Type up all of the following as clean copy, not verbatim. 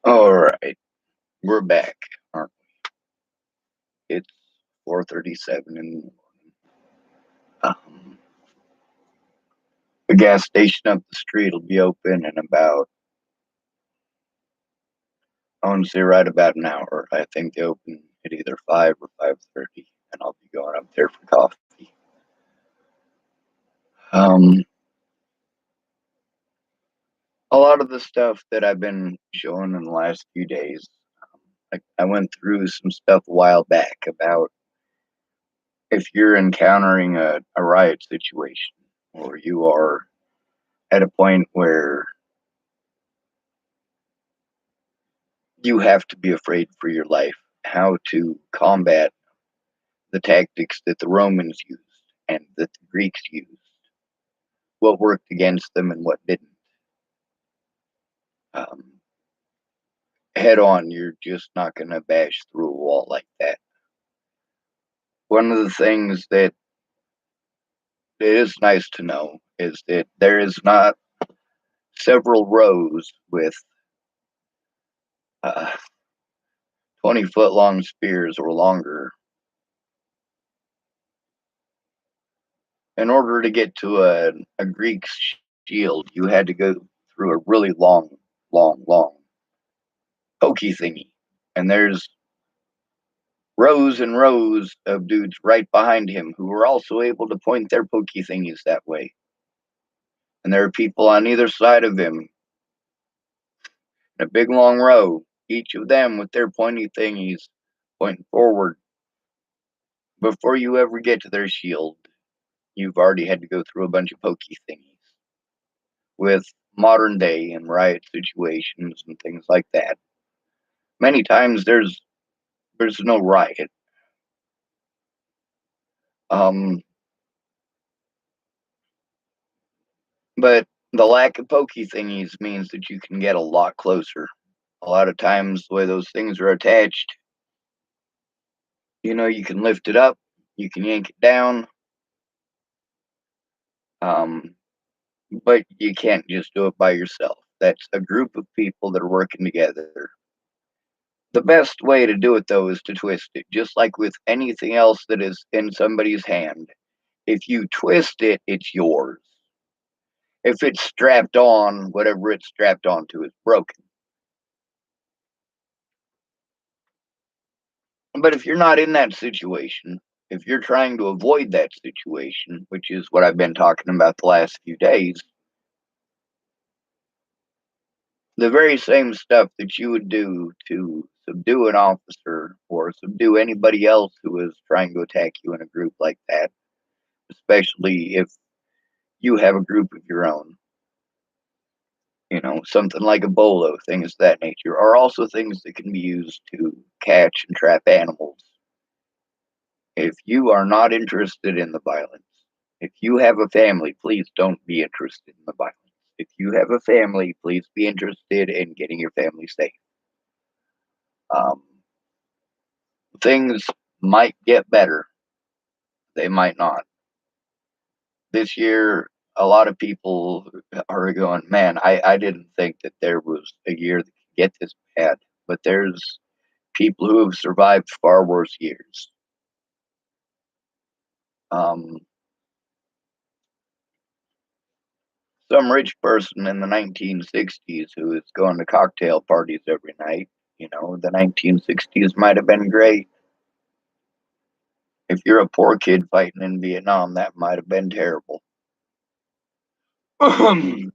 All right, we're back, aren't we? It's 4:37 in the morning. Um, the gas station up the street will be open in about, I want to say right about an hour. I think they open at either 5 or 5:30, and I'll be going up there for coffee. Um, a lot of the stuff that I've been showing in the last few days, I went through some stuff a while back about if you're encountering a riot situation or you are at a point where you have to be afraid for your life, how to combat the tactics that the Romans used and that the Greeks used, what worked against them and what didn't. Um, Head on, you're just not going to bash through a wall like that. One of the things that is nice to know is that there is not several rows with 20-foot long spears or longer. In order to get to a Greek shield, you had to go through a really long pokey thingy. And there's rows and rows of dudes right behind him who were also able to point their pokey thingies that way. And there are people on either side of him in a big long row, each of them with their pointy thingies pointing forward. Before you ever get to their shield, you've already had to go through a bunch of pokey thingies. With modern day and riot situations and things like that, many times there's no riot. Um, but the lack of pokey thingies means that you can get a lot closer. A lot of times, the way those things are attached, you can lift it up, you can yank it down, um, but you can't just do it by yourself. That's a group of people that are working together. The best way to do it, though, is to twist it, just like with anything else that is in somebody's hand. If you twist it, it's yours. If it's strapped on, whatever it's strapped onto is broken. But if you're not in that situation, if you're trying to avoid that situation, which is what I've been talking about the last few days, the very same stuff that you would do to subdue an officer or subdue anybody else who is trying to attack you in a group like that, especially if you have a group of your own, something like a bolo, things of that nature, are also things that can be used to catch and trap animals. If you are not interested in the violence, if you have a family, please don't be interested in the violence. If you have a family, please be interested in getting your family safe. Um, Things might get better, they might not. This year, a lot of people are going, man, I didn't think that there was a year that could get this bad, but there's people who have survived far worse years. Um, some rich person in the 1960s who is going to cocktail parties every night, the 1960s might have been great. If you're a poor kid fighting in Vietnam, that might have been terrible. One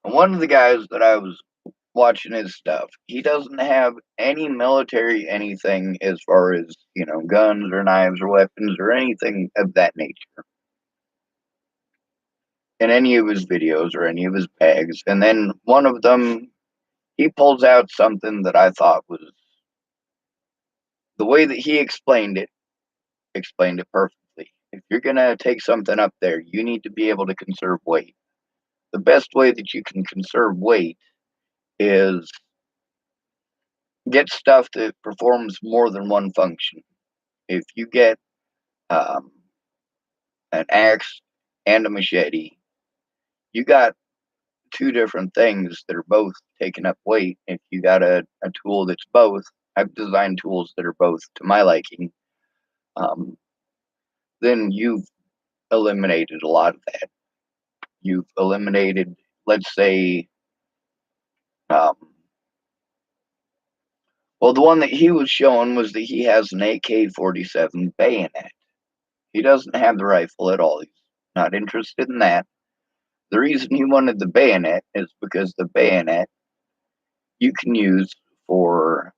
of the guys that I was watching his stuff, he doesn't have any military anything as far as, guns or knives or weapons or anything of that nature in any of his videos or any of his bags. And then one of them, he pulls out something that I thought was the way that he explained it perfectly. If you're going to take something up there, you need to be able to conserve weight. The best way that you can conserve weight is get stuff that performs more than one function. If you get um, an axe and a machete, you got two different things that are both taking up weight. If you got a tool that's both, I've designed tools that are both to my liking, um, then you've eliminated a lot of that. You've eliminated, let's say, um, well, the one that he was showing was that he has an AK-47 bayonet. He doesn't have the rifle at all. He's not interested in that. The reason he wanted the bayonet is because the bayonet you can use for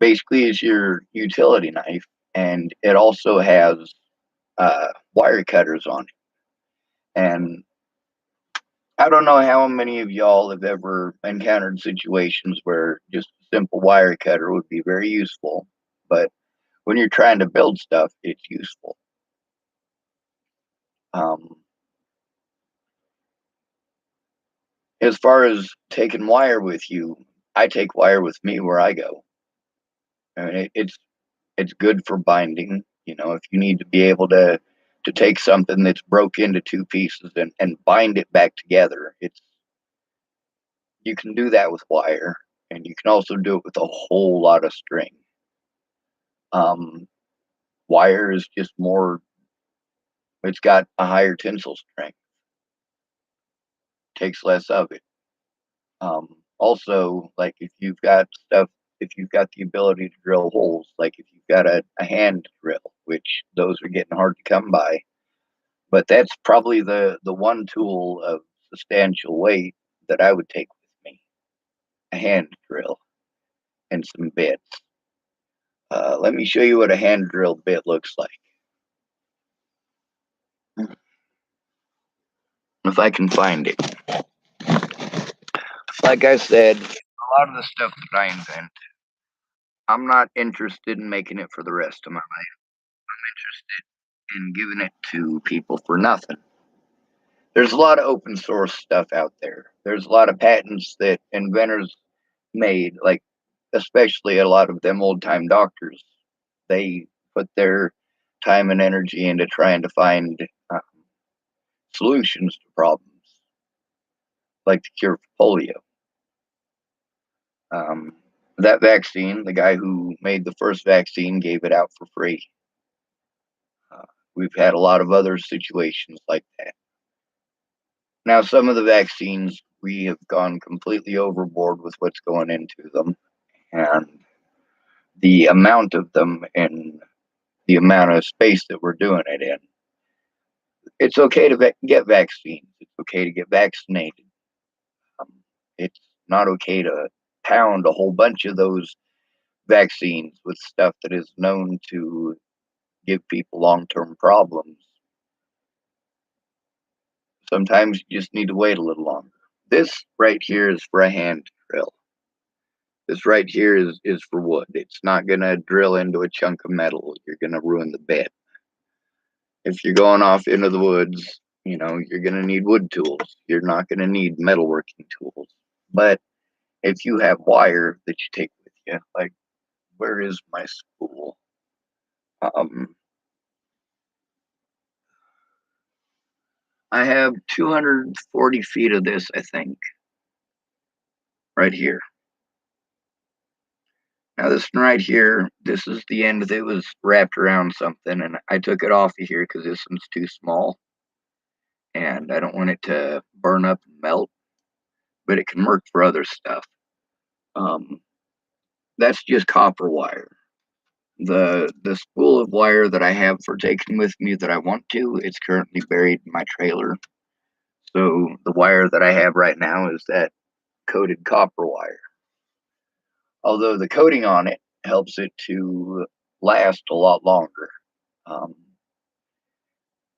basically is your utility knife, and it also has wire cutters on it. And I don't know how many of y'all have ever encountered situations where just a simple wire cutter would be very useful, but when you're trying to build stuff, it's useful. Um, as far as taking wire with you, I take wire with me where I go. I mean, it's good for binding. You know, if you need to be able to take something that's broke into two pieces and bind it back together, it's you can do that with wire, and you can also do it with a whole lot of string. Um, Wire is just more. It's got a higher tensile strength, takes less of it. Also, like if you've got the ability to drill holes, like if you've got a hand drill, which those are getting hard to come by, but that's probably the one tool of substantial weight that I would take with me, a hand drill and some bits. Let me show you what a hand drill bit looks like. If I can find it. Like I said, a lot of the stuff that I invent, I'm not interested in making it for the rest of my life. I'm interested in giving it to people for nothing. There's a lot of open source stuff out there. There's a lot of patents that inventors made, like especially a lot of them old time doctors. They put their time and energy into trying to find uh, solutions to problems, like the cure for polio. Um, that vaccine, the guy who made the first vaccine gave it out for free. Uh, we've had a lot of other situations like that. Now, some of the vaccines, we have gone completely overboard with what's going into them, and the amount of them and the amount of space that we're doing it in. It's okay to get vaccines. It's okay to get vaccinated. Um, it's not okay to pound a whole bunch of those vaccines with stuff that is known to give people long-term problems. Sometimes you just need to wait a little longer. This right here is for a hand drill. This right here is for wood. It's not going to drill into a chunk of metal. You're going to ruin the bed. If you're going off into the woods, you know, you're going to need wood tools. You're not going to need metalworking tools. But if you have wire that you take with you, like, where is my spool? Um, I have 240 feet of this, I think, right here. Now this one right here, this is the end that was wrapped around something, and I took it off of here because this one's too small, and I don't want it to burn up and melt, but it can work for other stuff. Um, that's just copper wire. The spool of wire that I have for taking with me that I want to, it's currently buried in my trailer. So the wire that I have right now is that coated copper wire. Although the coating on it helps it to last a lot longer. Um,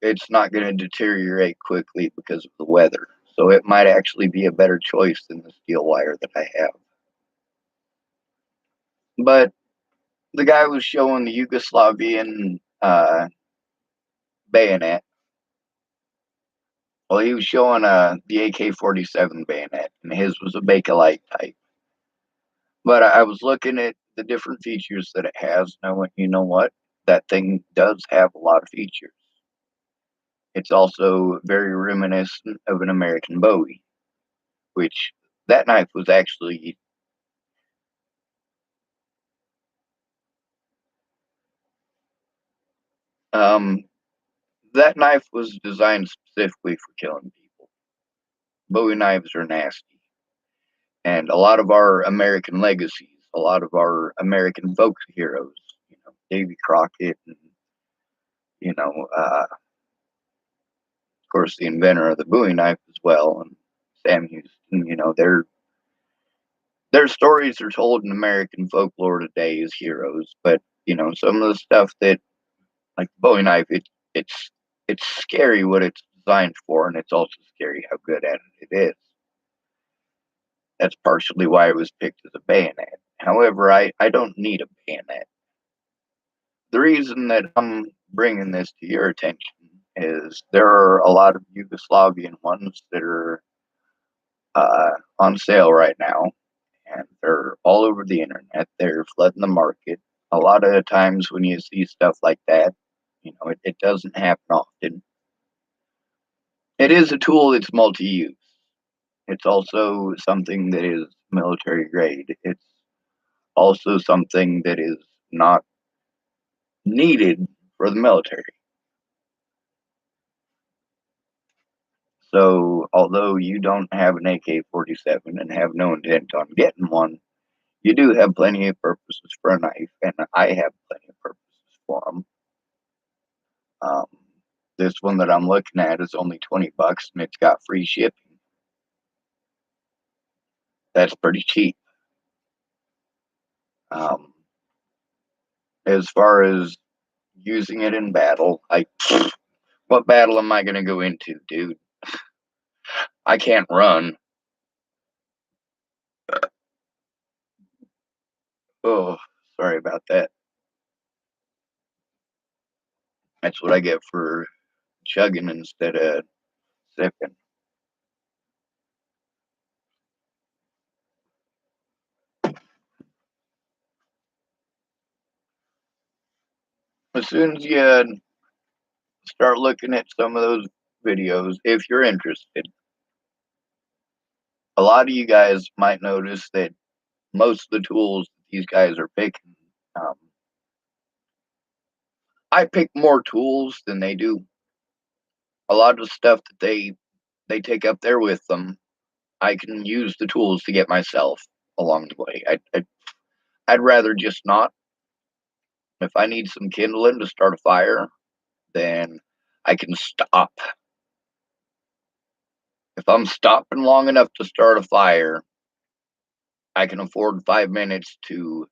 it's not going to deteriorate quickly because of the weather. So it might actually be a better choice than the steel wire that I have. But the guy was showing the Yugoslavian bayonet. Well, he was showing the AK-47 bayonet, and his was a Bakelite type. But I was looking at the different features that it has, and I went, you know what? That thing does have a lot of features. It's also very reminiscent of an American Bowie, which that knife was actually um, that knife was designed specifically for killing people. Bowie knives are nasty, and a lot of our American legacies, a lot of our American folk heroes, Davy Crockett, and you know, of course, the inventor of the Bowie knife as well, and Sam Houston. Their stories are told in American folklore today as heroes, but some of the stuff that, like the Bowie knife, it's scary what it's designed for, and it's also scary how good at it it is. That's partially why it was picked as a bayonet. However, I don't need a bayonet. The reason that I'm bringing this to your attention is there are a lot of Yugoslavian ones that are on sale right now, and they're all over the internet. They're flooding the market. A lot of the times when you see stuff like that, it doesn't happen often. It is a tool that's multi-use. It's also something that is military grade. It's also something that is not needed for the military. So, although you don't have an AK-47 and have no intent on getting one, you do have plenty of purposes for a knife, and I have plenty of purposes for them. Um, this one that I'm looking at is only $20, and it's got free shipping. That's pretty cheap. Um, as far as using it in battle, what battle am I going to go into, dude? I can't run. Oh, sorry about that. That's what I get for chugging instead of sipping. As soon as you start looking at some of those videos, if you're interested, a lot of you guys might notice that most of the tools these guys are picking, um, I pick more tools than they do. A lot of the stuff that they take up there with them, I can use the tools to get myself along the way. I'd rather just not. If I need some kindling to start a fire, then I can stop. If I'm stopping long enough to start a fire, I can afford 5 minutes to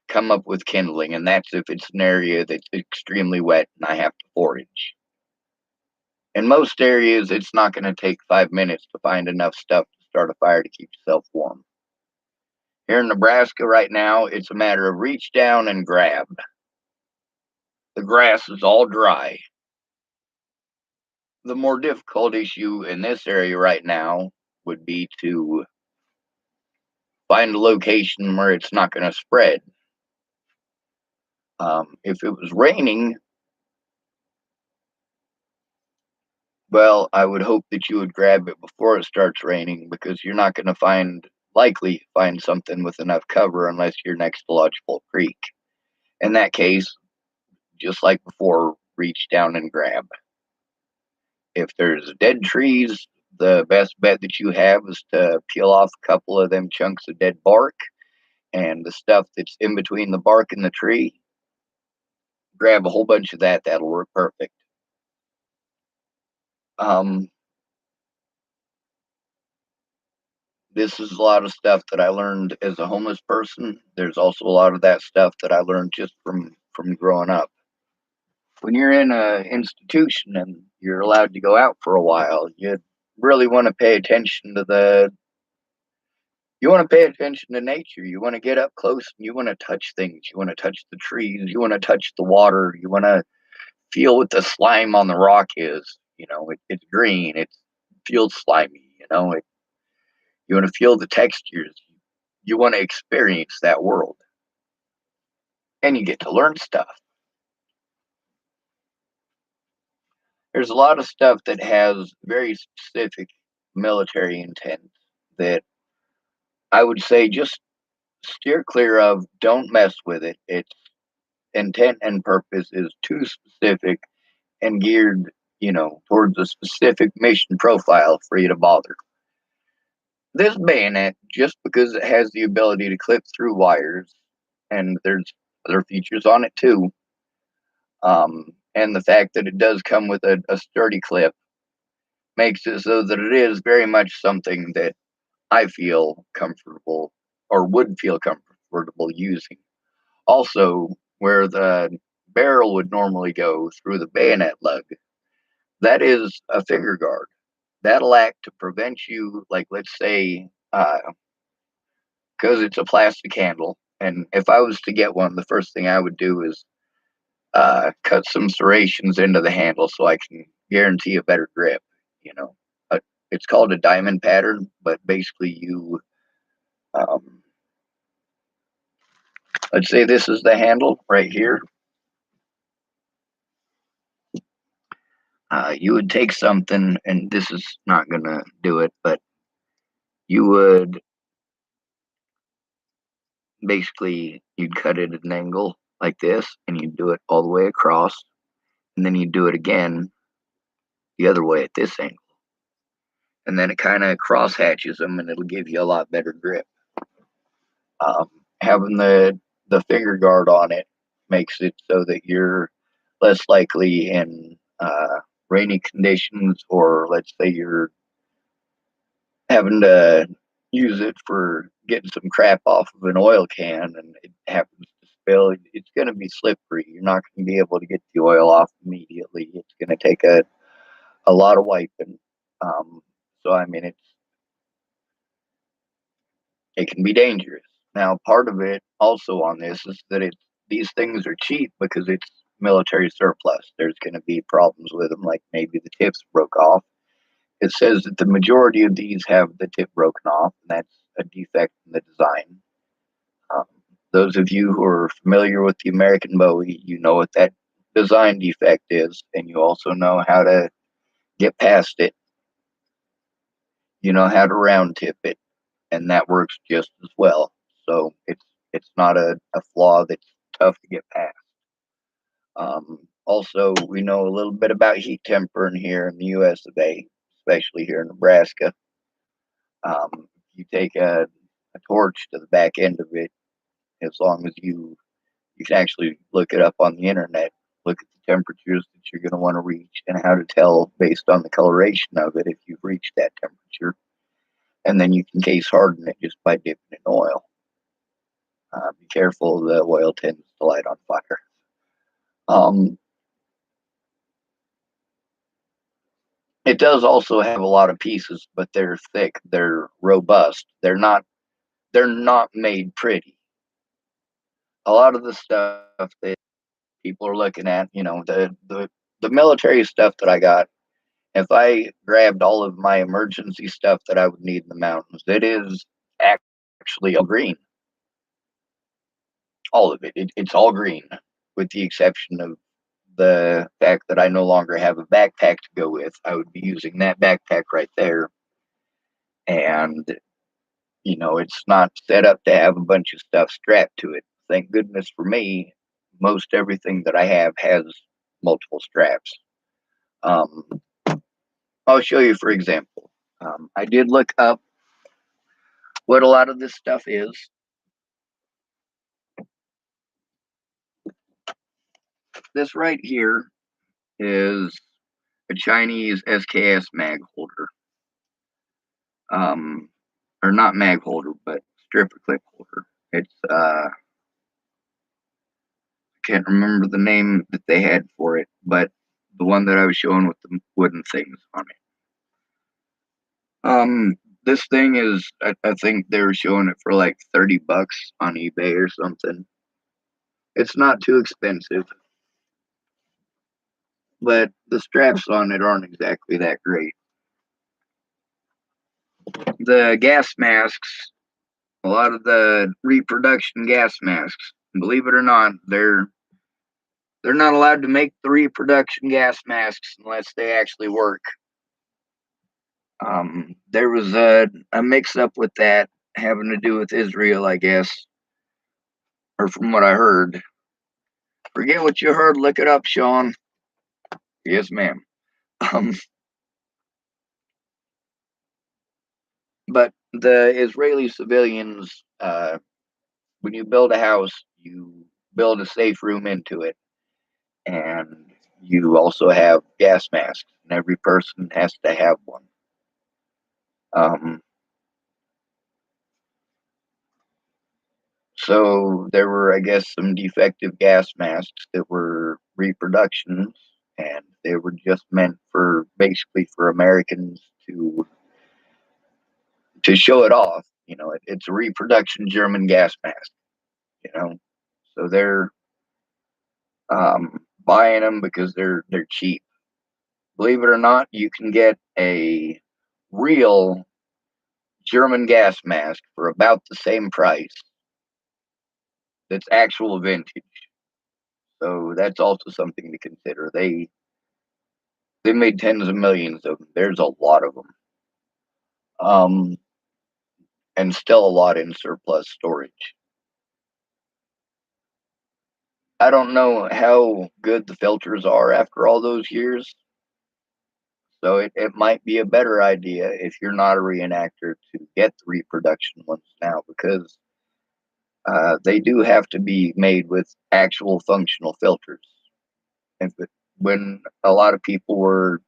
come up with kindling, and that's if it's an area that's extremely wet and I have to forage. In most areas, it's not going to take 5 minutes to find enough stuff to start a fire to keep yourself warm. Here in Nebraska right now, it's a matter of reach down and grab. The grass is all dry. The more difficult issue in this area right now would be to find a location where it's not going to spread. If it was raining, well, I would hope that you would grab it before it starts raining because you're not going to likely find something with enough cover unless you're next to Lodgepole Creek. In that case, just like before, reach down and grab. If there's dead trees, the best bet that you have is to peel off a couple of them chunks of dead bark and the stuff that's in between the bark and the tree. Grab a whole bunch of that. That'll work perfect. Um, this is a lot of stuff that I learned as a homeless person. There's also a lot of that stuff that I learned just from growing up. When you're in an institution and you're allowed to go out for a while, you really want to pay attention to nature. You want to get up close and you want to touch things. You want to touch the trees. You want to touch the water. You want to feel what the slime on the rock is. It's green. It feels slimy. You want to feel the textures. You want to experience that world. And you get to learn stuff. there's a lot of stuff that has very specific military intent that I would say just steer clear of. Don't mess with it. Its intent and purpose is too specific and geared, towards a specific mission profile for you to bother. This bayonet, just because it has the ability to clip through wires, and there's other features on it too, and the fact that it does come with a sturdy clip, makes it so that it is very much something that I feel comfortable or would feel comfortable using. Also, where the barrel would normally go through the bayonet lug, that is a finger guard. That'll act to prevent you, like, let's say, because it's a plastic handle. And if I was to get one, the first thing I would do is cut some serrations into the handle so I can guarantee a better grip. You know, uh, it's called a diamond pattern, but basically, um, let's say this is the handle right here. You would take something, and this is not going to do it, but you would basically you'd cut it at an angle like this, and you'd do it all the way across, and then you'd do it again the other way at this angle, and then it kind of cross hatches them, and it'll give you a lot better grip. Um, Having the finger guard on it makes it so that you're less likely in rainy conditions, or let's say you're having to use it for getting some crap off of an oil can and it happens to spill. It's going to be slippery. You're not going to be able to get the oil off immediately. It's going to take a lot of wiping. Um, so I mean, it can be dangerous. Now, part of it also on this is that these things are cheap because it's military surplus. There's going to be problems with them, like maybe the tips broke off. It says that the majority of these have the tip broken off, and that's a defect in the design. Um, those of you who are familiar with the American Bowie, you know what that design defect is, and you also know how to get past it. You know how to round tip it, and that works just as well. So it's not a flaw that's tough to get past. Also, we know a little bit about heat tempering here in the U.S. of A., especially here in Nebraska. You take a torch to the back end of it, as long as you can actually look it up on the internet, look at the temperatures that you're going to want to reach and how to tell based on the coloration of it if you've reached that temperature. And then you can case harden it just by dipping it in oil. Be careful, the oil tends to light on fire. Um, it does also have a lot of pieces, but they're thick, they're robust. They're not made pretty. A lot of the stuff that people are looking at, the military stuff that I got, if I grabbed all of my emergency stuff that I would need in the mountains, it is actually all green. All of it. It's all green, with the exception of the fact that I no longer have a backpack to go with. I would be using that backpack right there. And, it's not set up to have a bunch of stuff strapped to it. Thank goodness for me, most everything that I have has multiple straps. Um, I'll show you, for example. I did look up what a lot of this stuff is. This right here is a Chinese SKS mag holder. Um, or not mag holder, but stripper clip holder. It's I can't remember the name that they had for it, but the one that I was showing with the wooden things on it. This thing is, I think they were showing it for like $30 on eBay or something. It's not too expensive, but the straps on it aren't exactly that great. The gas masks, a lot of the reproduction gas masks, believe it or not, they're They're not allowed to make the reproduction gas masks unless they actually work. There was a mix-up with that having to do with Israel, I guess, or from what I heard. Forget what you heard. Look it up, Sean. Yes, ma'am. Um, but the Israeli civilians, when you build a house, you build a safe room into it, and you also have gas masks, and every person has to have one. Um, so there were, I guess, some defective gas masks that were reproductions, and they were just meant for basically for Americans to show it off. It's a reproduction German gas mask. So they're buying them because they're cheap. Believe it or not, you can get a real German gas mask for about the same price that's actual vintage. So that's also something to consider. They made tens of millions of them. There's a lot of them, um, and still a lot in surplus storage. I don't know how good the filters are after all those years, so it might be a better idea if you're not a reenactor to get the reproduction ones now because they do have to be made with actual functional filters. And when a lot of people were,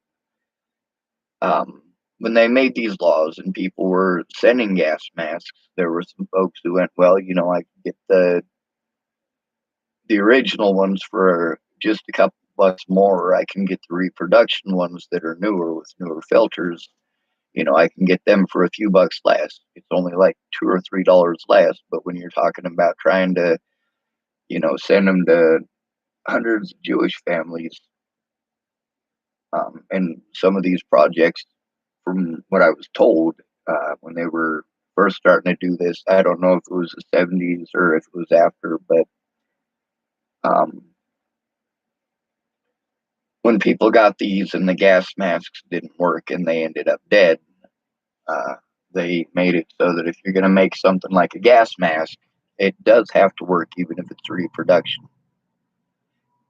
um, when they made these laws and people were sending gas masks, there were some folks who went, well, I can get the original ones for just a couple bucks more, or I can get the reproduction ones that are newer with newer filters. I can get them for a few bucks less. It's only like $2 or $3 less. But when you're talking about trying to, send them to hundreds of Jewish families, and some of these projects, from what I was told, when they were first starting to do this, I don't know if it was the 70s or if it was after, but um, when people got these and the gas masks didn't work and they ended up dead, uh, they made it so that if you're going to make something like a gas mask, it does have to work even if it's reproduction.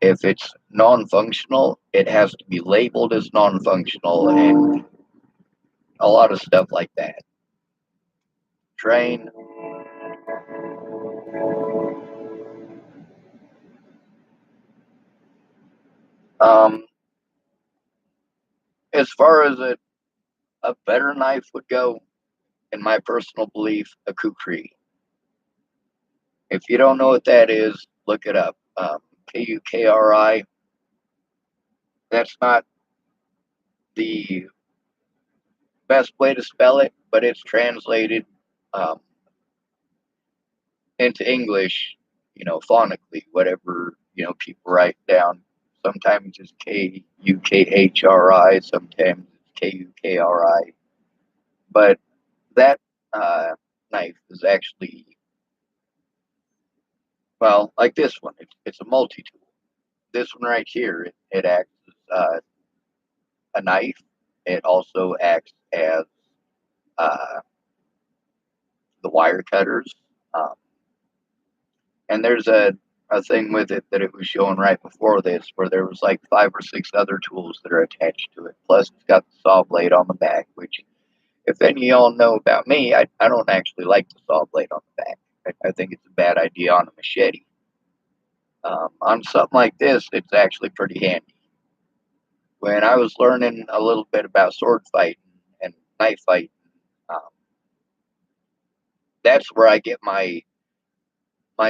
If it's non-functional, it has to be labeled as non-functional and a lot of stuff like that. Train. Um, as far as a better knife would go, in my personal belief, a kukri. If you don't know what that is, look it up. Kukri. That's not the best way to spell it, but it's translated um, into English, phonically, whatever, people write down. Sometimes it's Kukri, sometimes it's Kukri. But that knife is actually, well, like this one, it's a multi tool. This one right here, it acts as a knife. It also acts as uh, the wire cutters. Um, and there's a thing with it that it was showing right before this where there was like 5 or 6 other tools that are attached to it. Plus, it's got the saw blade on the back, which, if any of y'all know about me, I don't actually like the saw blade on the back. I think it's a bad idea on a machete. On something like this, it's actually pretty handy. When I was learning a little bit about sword fighting and knife fighting, um, that's where I get my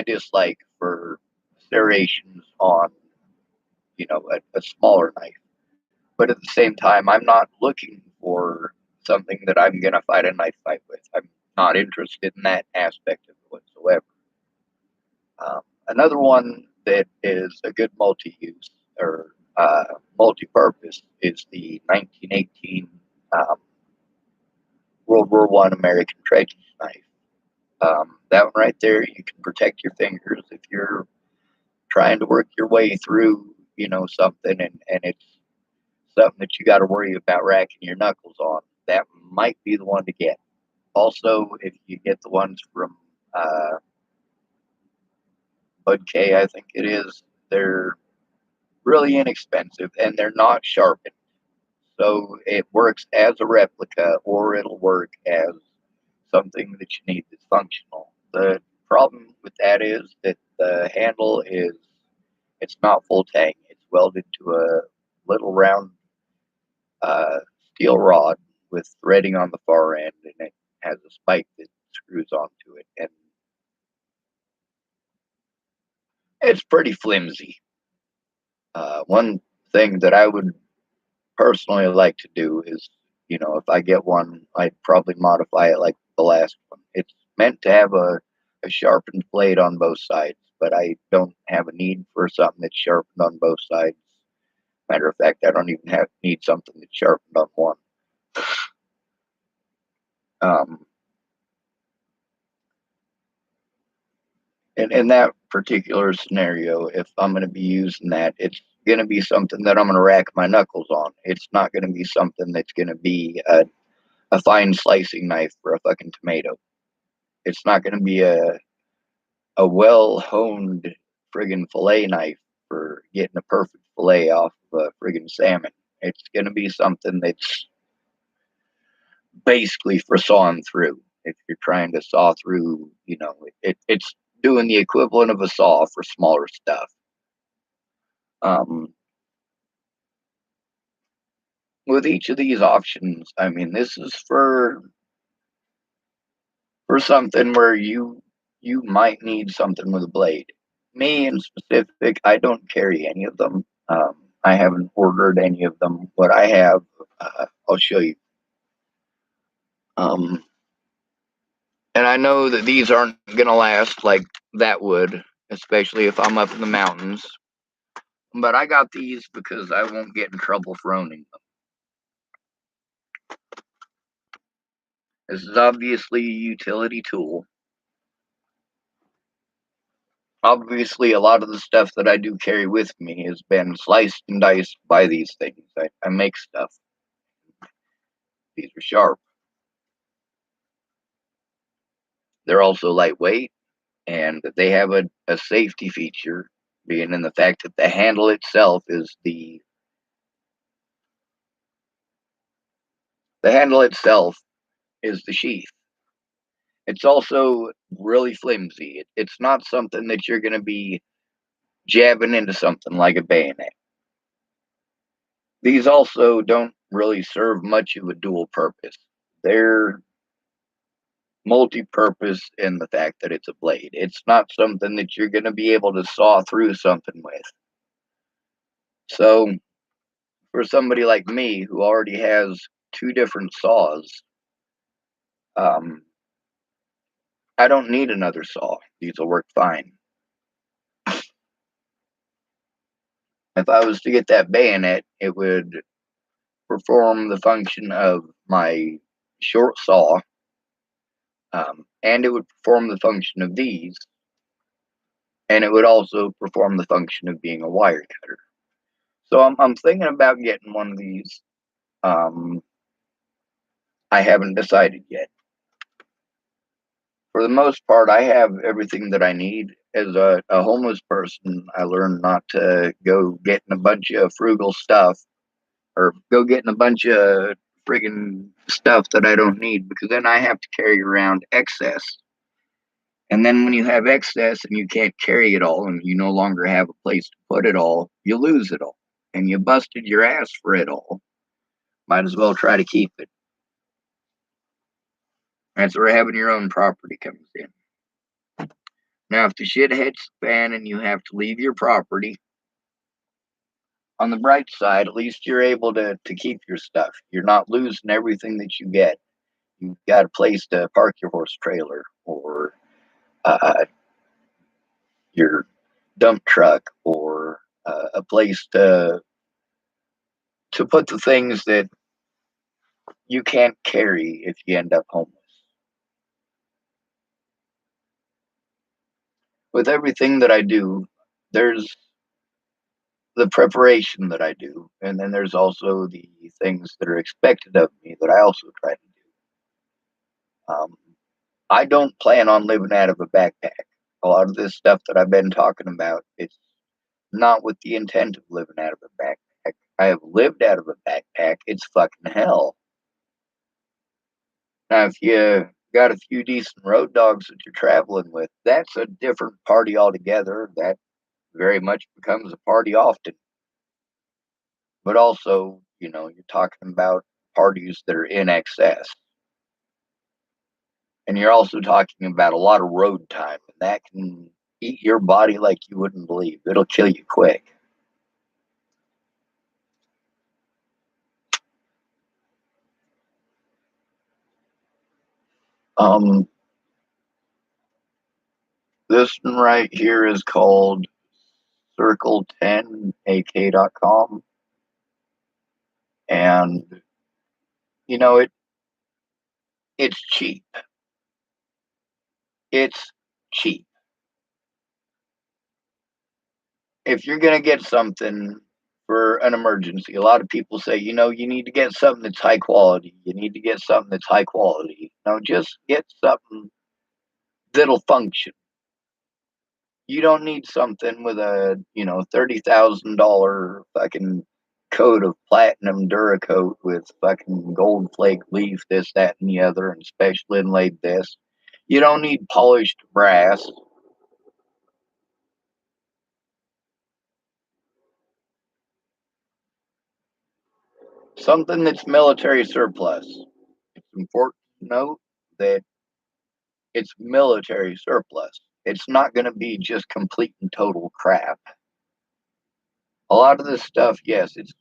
dislike for serrations on a smaller knife. But at the same time, I'm not looking for something that I'm gonna fight a knife fight with. I'm not interested in that aspect of it whatsoever. Another one that is a good multi-use or multi-purpose is the 1918 um, World War I American trading knife. That one right there, you can protect your fingers if you're trying to work your way through, something, and it's something that you got to worry about racking your knuckles on, that might be the one to get. Also, if you get the ones from Bud K, I think it is, they're really inexpensive and they're not sharpened. So it works as a replica or it'll work as something that you need that's functional. The problem with that is that the handle it's not full tang. It's welded to a little round uh, steel rod with threading on the far end, and it has a spike that screws onto it, and it's pretty flimsy. One thing that I would personally like to do is, if I get one, I'd probably modify it like the last one. It's meant to have a sharpened blade on both sides, but I don't have a need for something that's sharpened on both sides. Matter of fact, I don't even need something that's sharpened on one. Um, and in that particular scenario, if I'm going to be using that, it's going to be something that I'm going to rack my knuckles on. It's not going to be something that's going to be a fine slicing knife for a fucking tomato. It's not going to be a well honed friggin' fillet knife for getting a perfect fillet off of a friggin' salmon. It's going to be something that's basically for sawing through. If you're trying to saw through, it's doing the equivalent of a saw for smaller stuff. Um, with each of these options, I mean, this is for something where you might need something with a blade. Me in specific, I don't carry any of them. I haven't ordered any of them. What I have, I'll show you. Um, and I know that these aren't gonna last like that would, especially if I'm up in the mountains. But I got these because I won't get in trouble for owning them. This is obviously a utility tool. Obviously, a lot of the stuff that I do carry with me has been sliced and diced by these things. I make stuff. These are sharp. They're also lightweight, and they have a safety feature, being in the fact that the handle itself is the handle itself is the sheath. It's also really flimsy. It's not something that you're going to be jabbing into something like a bayonet. These also don't really serve much of a dual purpose. They're multi-purpose in the fact that it's a blade. It's not something that you're going to be able to saw through something with. So for somebody like me who already has two different saws, um, I don't need another saw. These will work fine. If I was to get that bayonet, it would perform the function of my short saw, and it would perform the function of these, and it would also perform the function of being a wire cutter. So I'm thinking about getting one of these. Um, I haven't decided yet. For the most part, I have everything that I need. As a homeless person, I learned not to go getting a bunch of frugal stuff or go getting a bunch of friggin' stuff that I don't need, because then I have to carry around excess. And then when you have excess and you can't carry it all and you no longer have a place to put it all, you lose it all. And you busted your ass for it all. Might as well try to keep it. That's where having your own property comes in. Now, if the shit hits the fan and you have to leave your property, on the bright side, at least you're able to keep your stuff. You're not losing everything that you get. You've got a place to park your horse trailer or uh, your dump truck, or a place to put the things that you can't carry if you end up homeless. With everything that I do, there's the preparation that I do, and then there's also the things that are expected of me that I also try to do. I don't plan on living out of a backpack. A lot of this stuff that I've been talking about, it's not with the intent of living out of a backpack. I have lived out of a backpack. It's fucking hell. Now, if you got a few decent road dogs that you're traveling with, that's a different party altogether. That very much becomes a party often. But also, you're talking about parties that are in excess. And you're also talking about a lot of road time, and that can eat your body like you wouldn't believe. It'll kill you quick. Um, this one right here is called circle10ak.com. And, you know, it's cheap. It's cheap. If you're going to get something for an emergency, a lot of people say, you need to get something that's high quality. You need to get something that's high quality. No, just get something that'll function. You don't need something with a, $30,000 fucking coat of platinum Duracoat with fucking gold flake leaf, this, that, and the other, and special inlaid this. You don't need polished brass. Something that's military surplus. It's important to note that it's military surplus. It's not going to be just complete and total crap. A lot of this stuff, yes, it's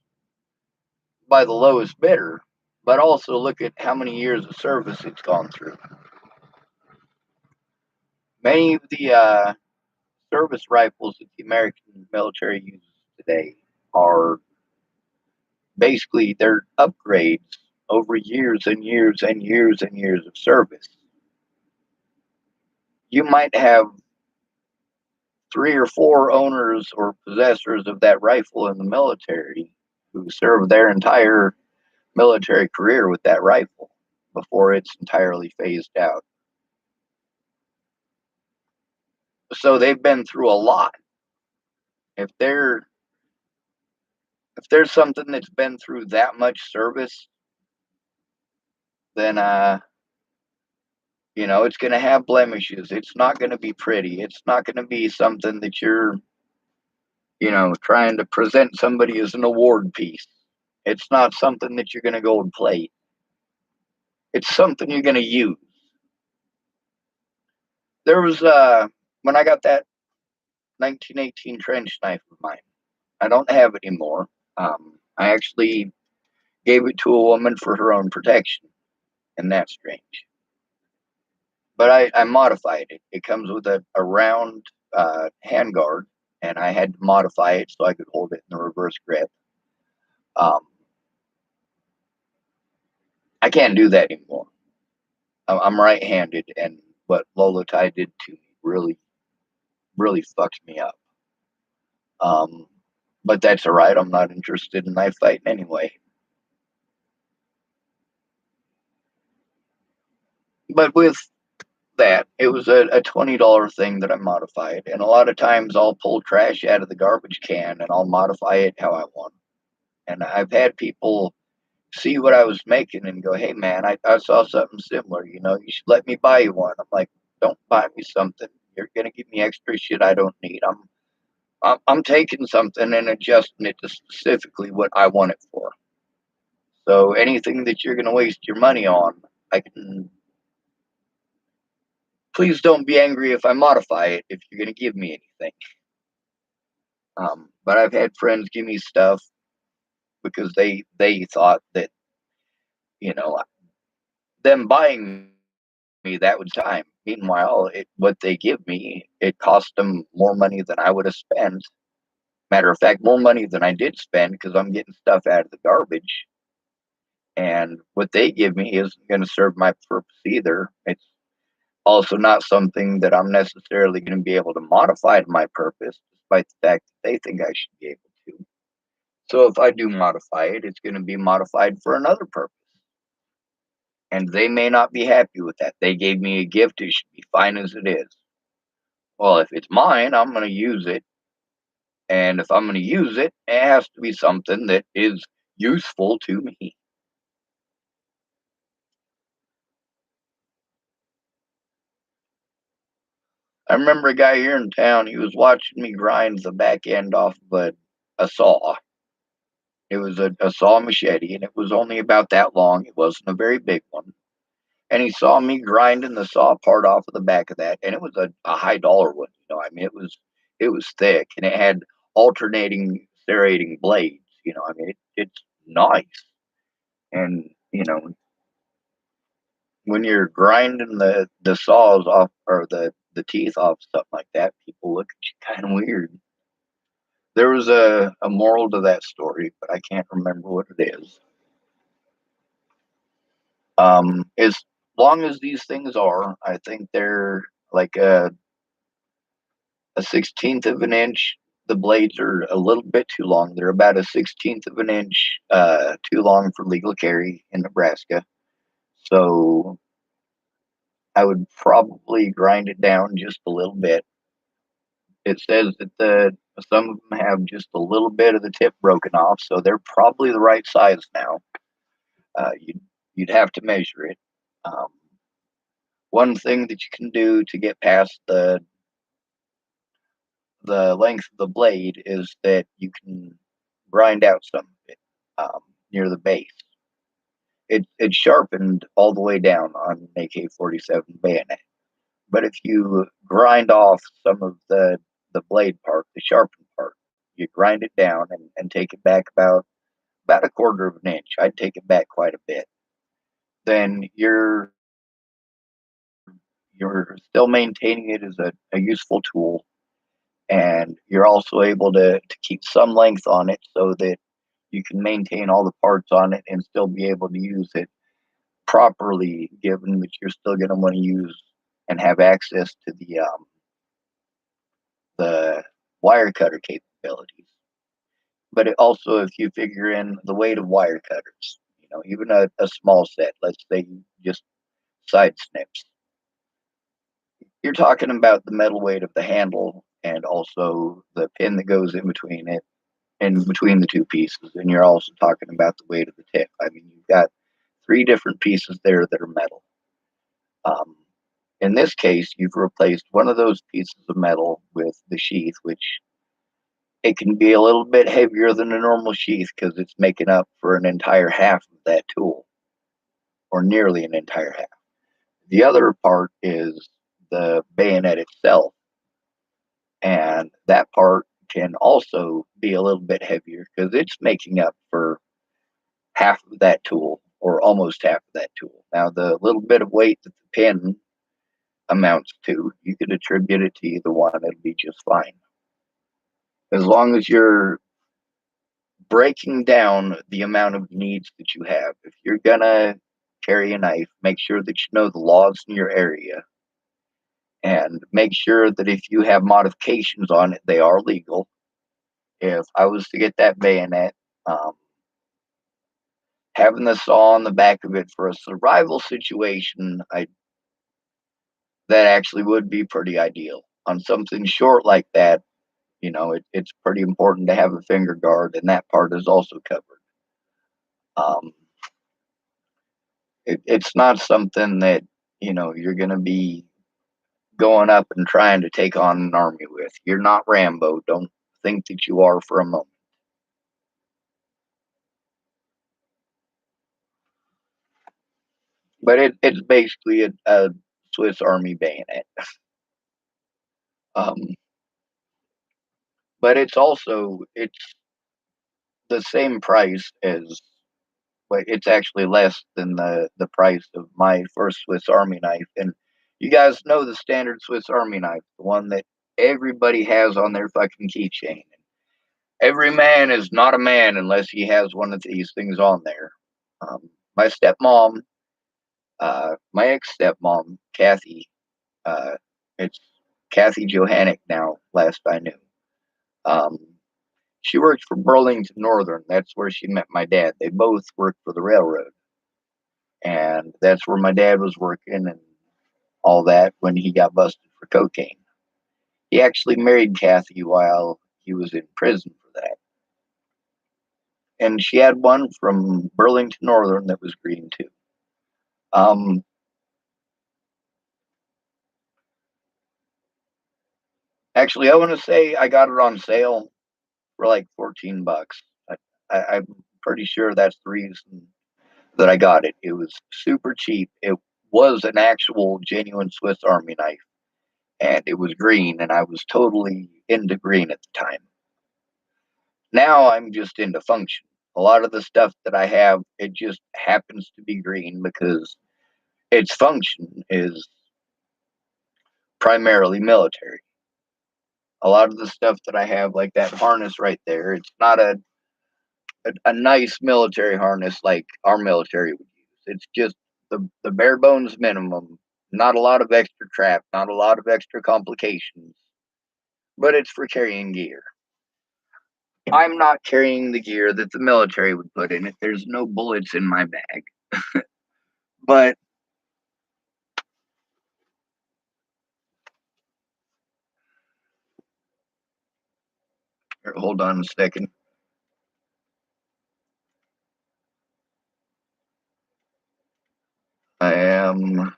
by the lowest bidder, but also look at how many years of service it's gone through. Many of the service rifles that the American military uses today are basically they're upgrades over years and years and years and years of service. You might have 3 or 4 owners or possessors of that rifle in the military who served their entire military career with that rifle before it's entirely phased out. So they've been through a lot. If they're if there's something that's been through that much service, then it's going to have blemishes. It's not going to be pretty. It's not going to be something that you're, trying to present somebody as an award piece. It's not something that you're going to go and play. It's something you're going to use. There was when I got that 1918 trench knife of mine. I don't have it anymore. I actually gave it to a woman for her own protection, and that's strange. But I modified it. It comes with a round handguard, and I had to modify it so I could hold it in the reverse grip. Um, I can't do that anymore. I'm right-handed, and what Lolotai did to me really, really fucked me up. Um, but that's all right. I'm not interested in knife fighting anyway. But with that, it was a $20 thing that I modified. And a lot of times I'll pull trash out of the garbage can and I'll modify it how I want. And I've had people see what I was making and go, hey, man, I saw something similar. You should let me buy you one. I'm like, don't buy me something. You're going to give me extra shit I don't need. I'm taking something and adjusting it to specifically what I want it for. So anything that you're going to waste your money on, I can. Please don't be angry if I modify it if you're going to give me anything. But I've had friends give me stuff because they thought that you know them buying me that was time. Meanwhile, what they give me, it cost them more money than I would have spent. Matter of fact, more money than I did spend because I'm getting stuff out of the garbage. And what they give me isn't going to serve my purpose either. It's also not something that I'm necessarily going to be able to modify to my purpose, despite the fact that they think I should be able to. So if I do modify it, it's going to be modified for another purpose. And they may not be happy with that. They gave me a gift, it should be fine as it is. Well, if it's mine, I'm going to use it. And if I'm going to use it, it has to be something that is useful to me. I remember a guy here in town, he was watching me grind the back end off of a saw. It was a saw machete, and it was only about that long. It wasn't a very big one. And he saw me grinding the saw part off of the back of that, and it was a high dollar one. I mean, it was thick, and it had alternating serrating blades. I mean, it's nice. And when you're grinding the saws off or the teeth off something like that, people look at you kind of weird. There was a moral to that story, but I can't remember what it is. As long as these things are, I think they're like a 16th of an inch. The blades are a little bit too long. They're about a 16th of an inch too long for legal carry in Nebraska. So I would probably grind it down just a little bit. It says that some of them have just a little bit of the tip broken off, so they're probably the right size now. You'd have to measure it. Um, One thing that you can do to get past the length of the blade is that you can grind out some of it near the base. It's sharpened all the way down on an AK-47 bayonet, but if you grind off some of the blade part, the sharpened part, you grind it down and take it back about a quarter of an inch. I'd take it back quite a bit. Then you're still maintaining it as a useful tool, and you're also able to keep some length on it so that you can maintain all the parts on it and still be able to use it properly, given that you're still going to want to use and have access to the wire cutter capabilities. But it also, if you figure in the weight of wire cutters, even a small set, let's say just side snips, you're talking about the metal weight of the handle and also the pin that goes in between it and between the two pieces. And you're also talking about the weight of the tip. I mean, you've got three different pieces there that are metal. Um, in this case, you've replaced one of those pieces of metal with the sheath, which it can be a little bit heavier than a normal sheath because it's making up for an entire half of that tool, or nearly an entire half. The other part is the bayonet itself, and that part can also be a little bit heavier because it's making up for half of that tool, or almost half of that tool. Now, the little bit of weight that the pin amounts to, you could attribute it to either one, it'll be just fine. As long as you're breaking down the amount of needs that you have. If you're gonna carry a knife, make sure that you know the laws in your area, and make sure that if you have modifications on it, they are legal. If I was to get that bayonet, um, having the saw on the back of it for a survival situation, that actually would be pretty ideal. On something short like that, it's pretty important to have a finger guard, and that part is also covered. Um, it's not something that you're going to be going up and trying to take on an army with. You're not Rambo. Don't think that you are for a moment. But it's basically a Swiss Army bayonet. Um, but it's the same price as, but it's actually less than the price of my first Swiss Army knife. And you guys know the standard Swiss Army knife, the one that everybody has on their fucking keychain. Every man is not a man unless he has one of these things on there. My stepmom, my ex stepmom, Kathy, it's Kathy Johannick now, last I knew. Um, she worked for Burlington Northern. That's where she met my dad. They both worked for the railroad. And that's where my dad was working and all that when he got busted for cocaine. He actually married Kathy while he was in prison for that. And she had one from Burlington Northern that was green too. Um, Actually, I want to say I got it on sale for like $14. I'm pretty sure that's the reason that I got it. It was super cheap. It was an actual genuine Swiss Army knife, and it was green, and I was totally into green at the time. Now I'm just into function. A lot of the stuff that I have, it just happens to be green because its function is primarily military. A lot of the stuff that I have, like that harness right there, it's not a nice military harness like our military would use. It's just the bare bones minimum. Not a lot of extra crap, not a lot of extra complications, but it's for carrying gear. I'm not carrying the gear that the military would put in it. There's no bullets in my bag. But hold on a second. I am.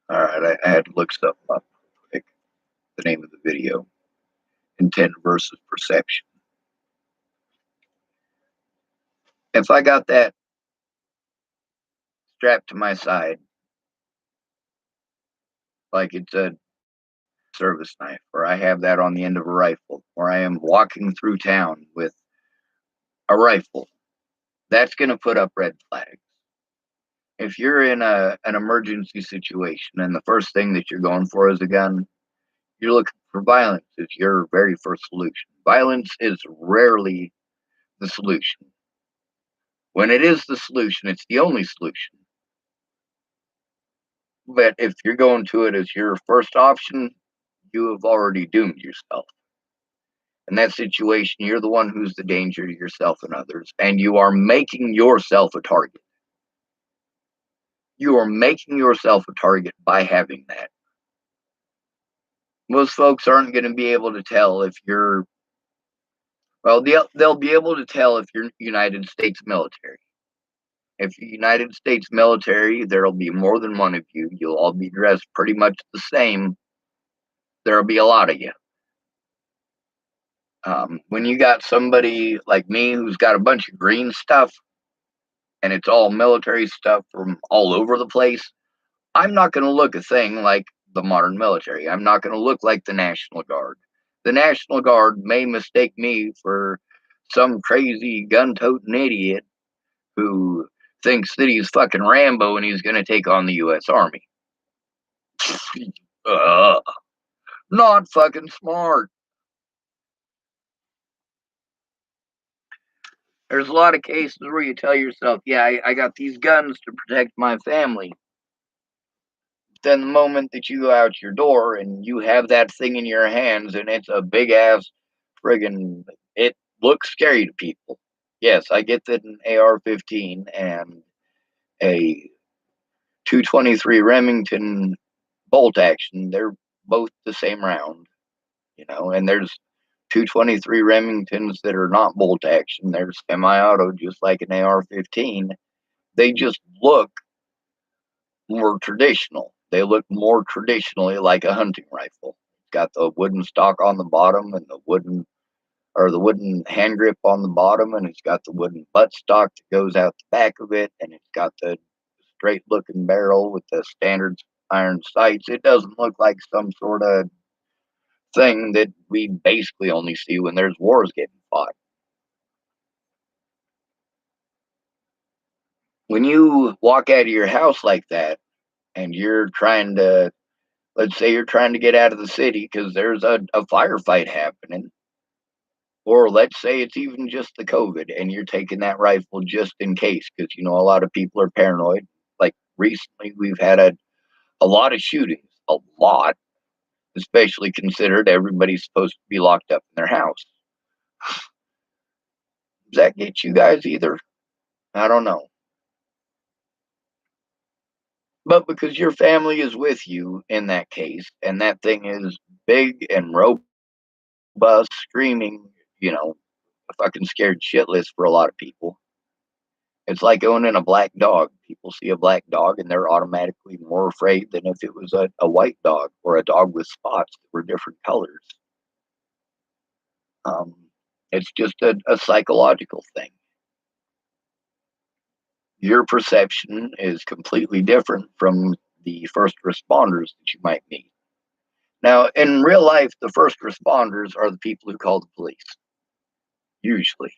All right, I had to look stuff up real quick. The name of the video: Intent versus Perception. If I got that strapped to my side like it's a service knife, or I have that on the end of a rifle, or I am walking through town with a rifle, that's going to put up red flags. If you're in an emergency situation and the first thing that you're going for is a gun, you're looking for violence as your very first solution. Violence is rarely the solution. When it is the solution, it's the only solution. But if you're going to it as your first option, you have already doomed yourself. In that situation, you're the one who's the danger to yourself and others, and you are making yourself a target. You are making yourself a target by having that. Most folks aren't going to be able to tell if you're, well, they'll be able to tell if you're United States military. If you're United States military, there'll be more than one of you. You'll all be dressed pretty much the same. There'll be a lot of you. When you got somebody like me who's got a bunch of green stuff and it's all military stuff from all over the place, I'm not going to look a thing like the modern military. I'm not going to look like the National Guard. The National Guard may mistake me for some crazy gun-toting idiot who thinks that he's fucking Rambo and he's going to take on the U.S. Army. uh, Not fucking smart. There's a lot of cases where you tell yourself, yeah, I got these guns to protect my family. Then the moment that you go out your door and you have that thing in your hands and it's a big ass friggin', it looks scary to people. Yes, I get that an AR-15 and a 223 Remington bolt action, they're both the same round, and there's 223 Remingtons that are not bolt action. They're semi-auto, just like an AR-15. They just look more traditional. They look more traditionally like a hunting rifle. It's got the wooden stock on the bottom and the wooden hand grip on the bottom, and it's got the wooden butt stock that goes out the back of it, and it's got the straight looking barrel with the standard iron sights. It doesn't look like some sort of thing that we basically only see when there's wars getting fought. When you walk out of your house like that and you're trying to, let's say you're trying to get out of the city because there's a firefight happening, Or let's say it's even just the COVID and you're taking that rifle just in case, because a lot of people are paranoid. Like recently, we've had a lot of shootings, a lot, especially considered everybody's supposed to be locked up in their house. Does that get you guys either? I don't know. But because your family is with you in that case, and that thing is big and robust, screaming, fucking scared shitless for a lot of people. It's like owning a black dog. People see a black dog and they're automatically more afraid than if it was a white dog or a dog with spots that were different colors. Um, it's just a psychological thing. Your perception is completely different from the first responders that you might meet. Now, in real life, the first responders are the people who call the police, usually.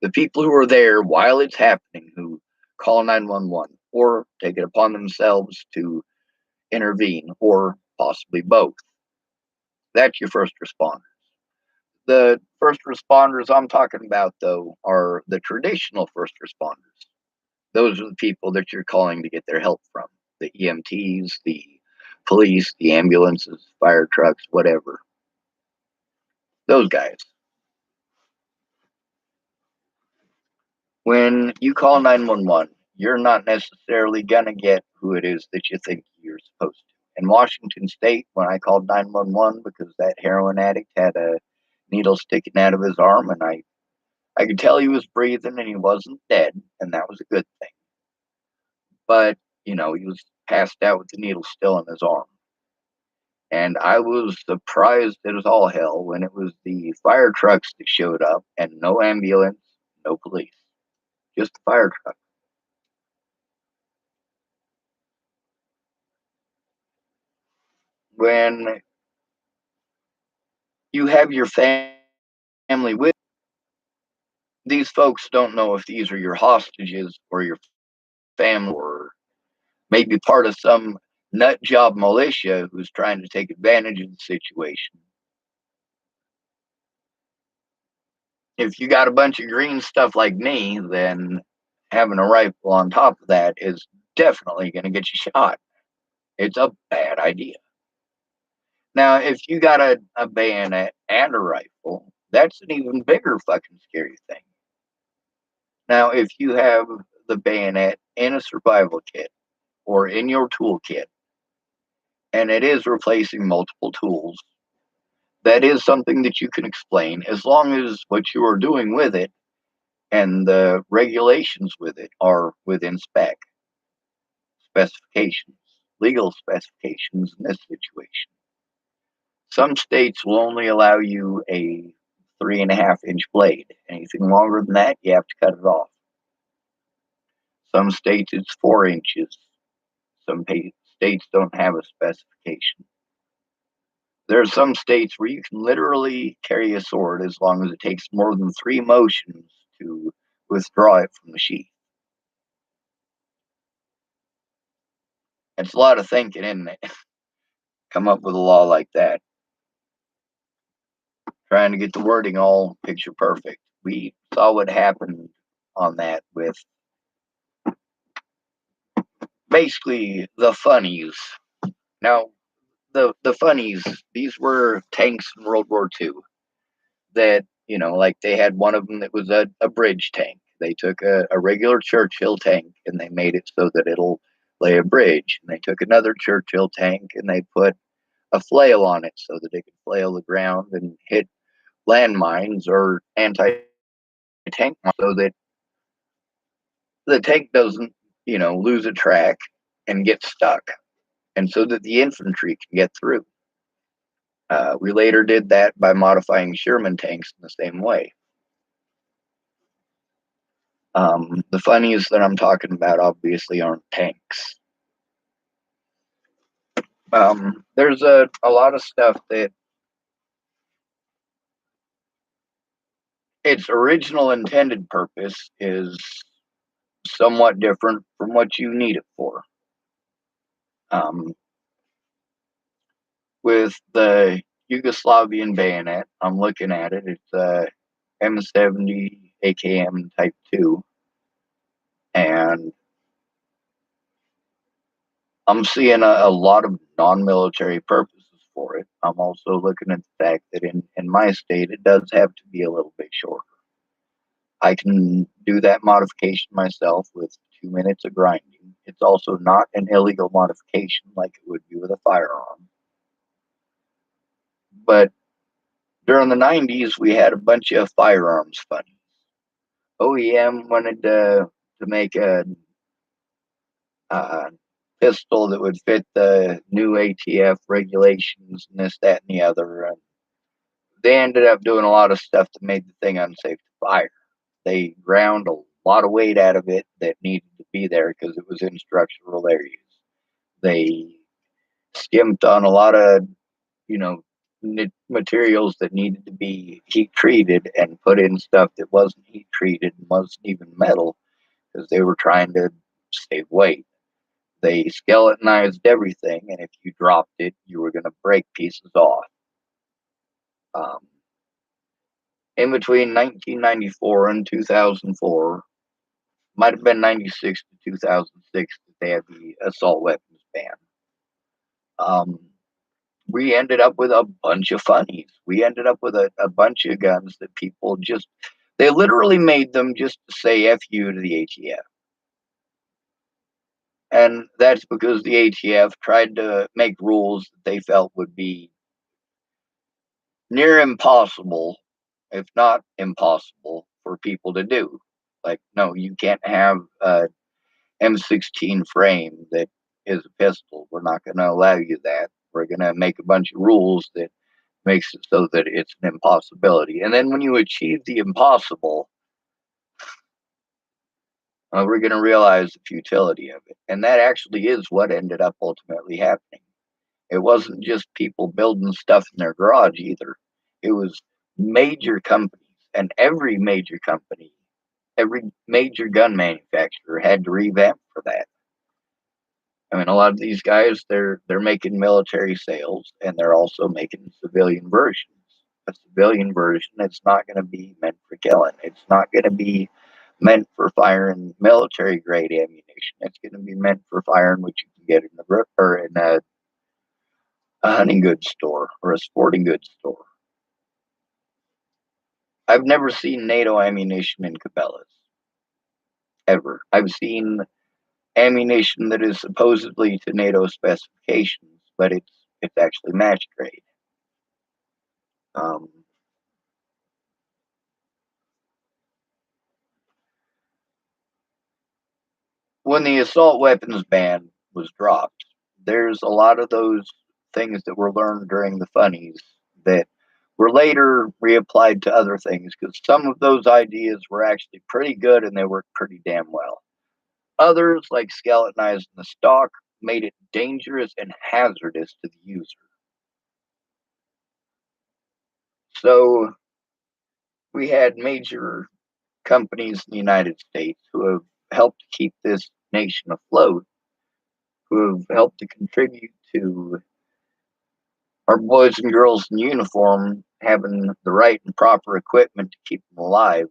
The people who are there while it's happening, who call 911 or take it upon themselves to intervene, or possibly both. That's your first responders. The first responders I'm talking about, though, are the traditional first responders. Those are the people that you're calling to get their help from: the EMTs, the police, the ambulances, fire trucks, whatever. Those guys. When you call 911, you're not necessarily going to get who it is that you think you're supposed to. In Washington State, when I called 911 because that heroin addict had a needle sticking out of his arm, and I could tell he was breathing and he wasn't dead, and that was a good thing. But, he was passed out with the needle still in his arm. And I was surprised as all hell when it was the fire trucks that showed up and no ambulance, no police, just the fire truck. When you have your family with, these folks don't know if these are your hostages or your family, or maybe part of some nut job militia who's trying to take advantage of the situation. If you got a bunch of green stuff like me, then having a rifle on top of that is definitely going to get you shot. It's a bad idea. Now, if you got a bayonet and a rifle, that's an even bigger fucking scary thing. Now, if you have the bayonet in a survival kit or in your toolkit, and it is replacing multiple tools, that is something that you can explain, as long as what you are doing with it and the regulations with it are within specifications, legal specifications in this situation. Some states will only allow you a 3.5-inch blade. Anything longer than that, you have to cut it off. Some states it's 4 inches. Some states don't have a specification. There are some states where you can literally carry a sword as long as it takes more than 3 motions to withdraw it from the sheath. It's a lot of thinking, isn't it? Come up with a law like that. Trying to get the wording all picture perfect. We saw what happened on that with basically the funnies. Now, the funnies, these were tanks in World War II that, like they had one of them that was a bridge tank. They took a regular Churchill tank and they made it so that it'll lay a bridge. And they took another Churchill tank and they put a flail on it so that it could flail the ground and hit landmines or anti tank, so that the tank doesn't, lose a track and get stuck, and so that the infantry can get through. We later did that by modifying Sherman tanks in the same way. The funnies that I'm talking about obviously aren't tanks. There's a lot of stuff that its original intended purpose is somewhat different from what you need it for. Um, with the Yugoslavian bayonet. I'm looking at it. It's a M70 AKM Type 2. And I'm seeing a lot of non-military purposes for it. I'm also looking at the fact that in my state, it does have to be a little bit shorter. I can do that modification myself with 2 minutes of grinding. It's also not an illegal modification like it would be with a firearm. But during the 90s, we had a bunch of firearms funnies. OEM wanted to make a pistol that would fit the new ATF regulations and this, that, and the other. And they ended up doing a lot of stuff that made the thing unsafe to fire. They ground a lot of weight out of it that needed to be there because it was in structural areas. They skimped on a lot of, you know, materials that needed to be heat treated and put in stuff that wasn't heat treated and wasn't even metal because they were trying to save weight. They skeletonized everything, and if you dropped it, you were going to break pieces off. Um, in between 1994 and 2004, might have been 96 to 2006 that they had the assault weapons ban. Um, we ended up with a bunch of funnies. We ended up with a bunch of guns that people just, they literally made them just to say F you to the ATF. And that's because the ATF tried to make rules that they felt would be near impossible, if not impossible, for people to do. Like, no, you can't have a M16 frame that is a pistol. We're not going to allow you that. We're going to make a bunch of rules that makes it so that it's an impossibility. And then when you achieve the impossible, we're going to realize the futility of it. And that actually is what ended up ultimately happening. It wasn't just people building stuff in their garage either. It was major companies, and every major company, every major gun manufacturer had to revamp for that. I mean, a lot of these guys, they're making military sales, and they're also making civilian versions. A civilian version, it's not going to be meant for killing. It's not going to be meant for firing military grade ammunition. It's going to be meant for firing what you can get in the or in a hunting goods store or a sporting goods store. I've never seen NATO ammunition in Cabela's. Ever. I've seen ammunition that is supposedly to NATO specifications, but it's actually match grade. Um, when the assault weapons ban was dropped, there's a lot of those things that were learned during the funnies that were later reapplied to other things because some of those ideas were actually pretty good and they worked pretty damn well. Others, like skeletonizing the stock, made it dangerous and hazardous to the user. So we had major companies in the United States who have helped keep this nation afloat, who have helped to contribute to our boys and girls in uniform having the right and proper equipment to keep them alive,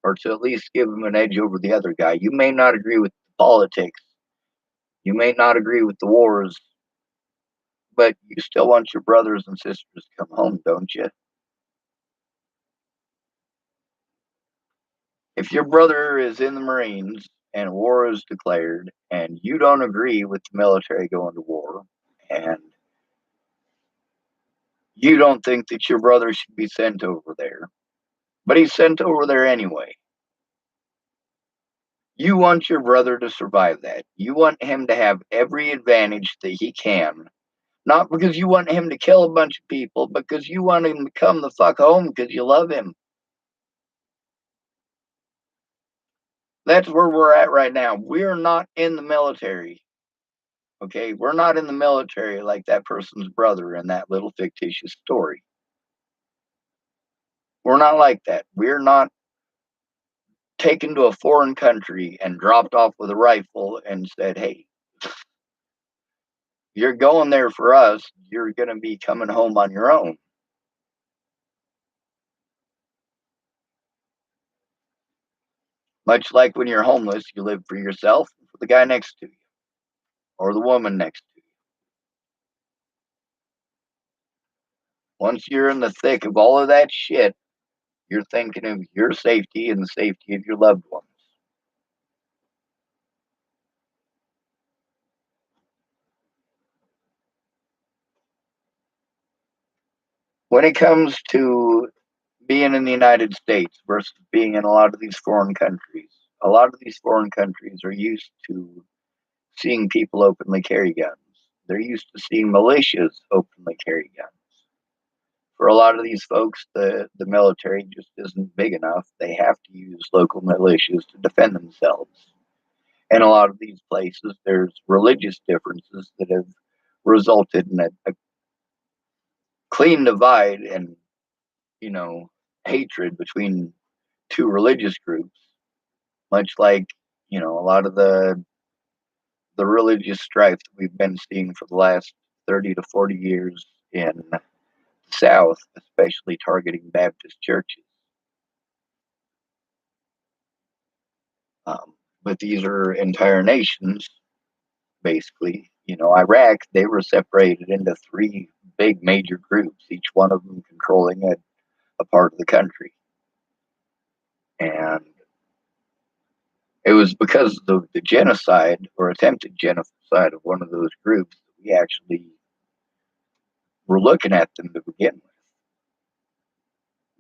or to at least give them an edge over the other guy. You may not agree with the politics, you may not agree with the wars, but you still want your brothers and sisters to come home, don't you? If your brother is in the Marines and war is declared and you don't agree with the military going to war and you don't think that your brother should be sent over there, but he's sent over there anyway. You want your brother to survive that. You want him to have every advantage that he can. Not because you want him to kill a bunch of people, because you want him to come the fuck home because you love him. That's where we're at right now. We're not in the military. Okay? We're not in the military like that person's brother in that little fictitious story. We're not like that. We're not taken to a foreign country and dropped off with a rifle and said, hey, you're going there for us. You're going to be coming home on your own. Much like when you're homeless, you live for yourself and for the guy next to you or the woman next to you. Once you're in the thick of all of that shit, you're thinking of your safety and the safety of your loved ones. When it comes to being in the United States versus being in a lot of these foreign countries, a lot of these foreign countries are used to seeing people openly carry guns. They're used to seeing militias openly carry guns. For a lot of these folks, the military just isn't big enough. They have to use local militias to defend themselves. And a lot of these places, there's religious differences that have resulted in a clean divide and, you know, hatred between two religious groups, much like, a lot of the religious strife that we've been seeing for the last 30 to 40 years in the South, especially targeting Baptist churches. But these are entire nations, basically. Iraq, they were separated into three big major groups, each one of them controlling a part of the country. And it was because of the genocide or attempted genocide of one of those groups that we actually were looking at them to begin with.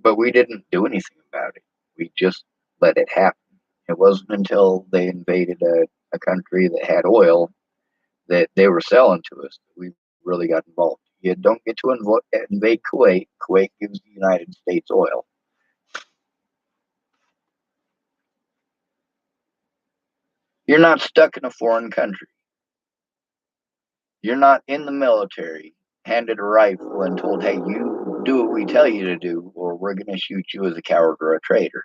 But we didn't do anything about it. We just let it happen. It wasn't until they invaded a country that had oil that they were selling to us that we really got involved. You don't get to invade Kuwait. Kuwait gives the United States oil. You're not stuck in a foreign country. You're not in the military, handed a rifle and told, hey, you do what we tell you to do, or we're going to shoot you as a coward or a traitor.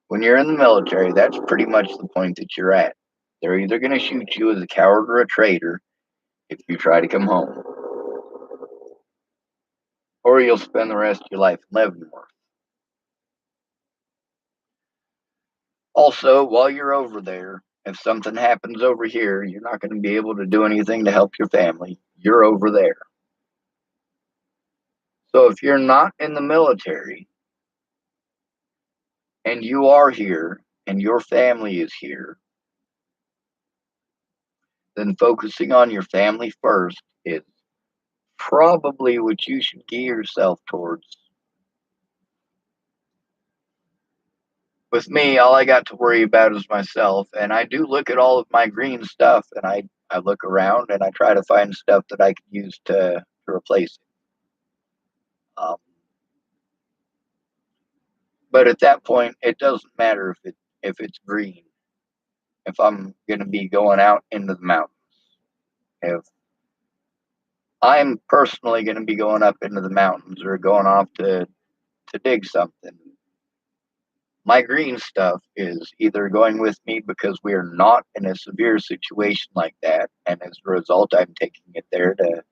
When you're in the military, that's pretty much the point that you're at. They're either going to shoot you as a coward or a traitor if you try to come home, or you'll spend the rest of your life in Leavenworth. Also, while you're over there, if something happens over here, you're not going to be able to do anything to help your family. You're over there. So if you're not in the military and you are here and your family is here, then focusing on your family first is probably what you should gear yourself towards. With me, all I got to worry about is myself. And I do look at all of my green stuff and I look around and I try to find stuff that I can use to replace it. Um, but at that point, it doesn't matter if it's green. If I'm going to be going out into the mountains, if I'm personally going to be going up into the mountains or going off to dig something, my green stuff is either going with me because we are not in a severe situation like that, and as a result, I'm taking it there to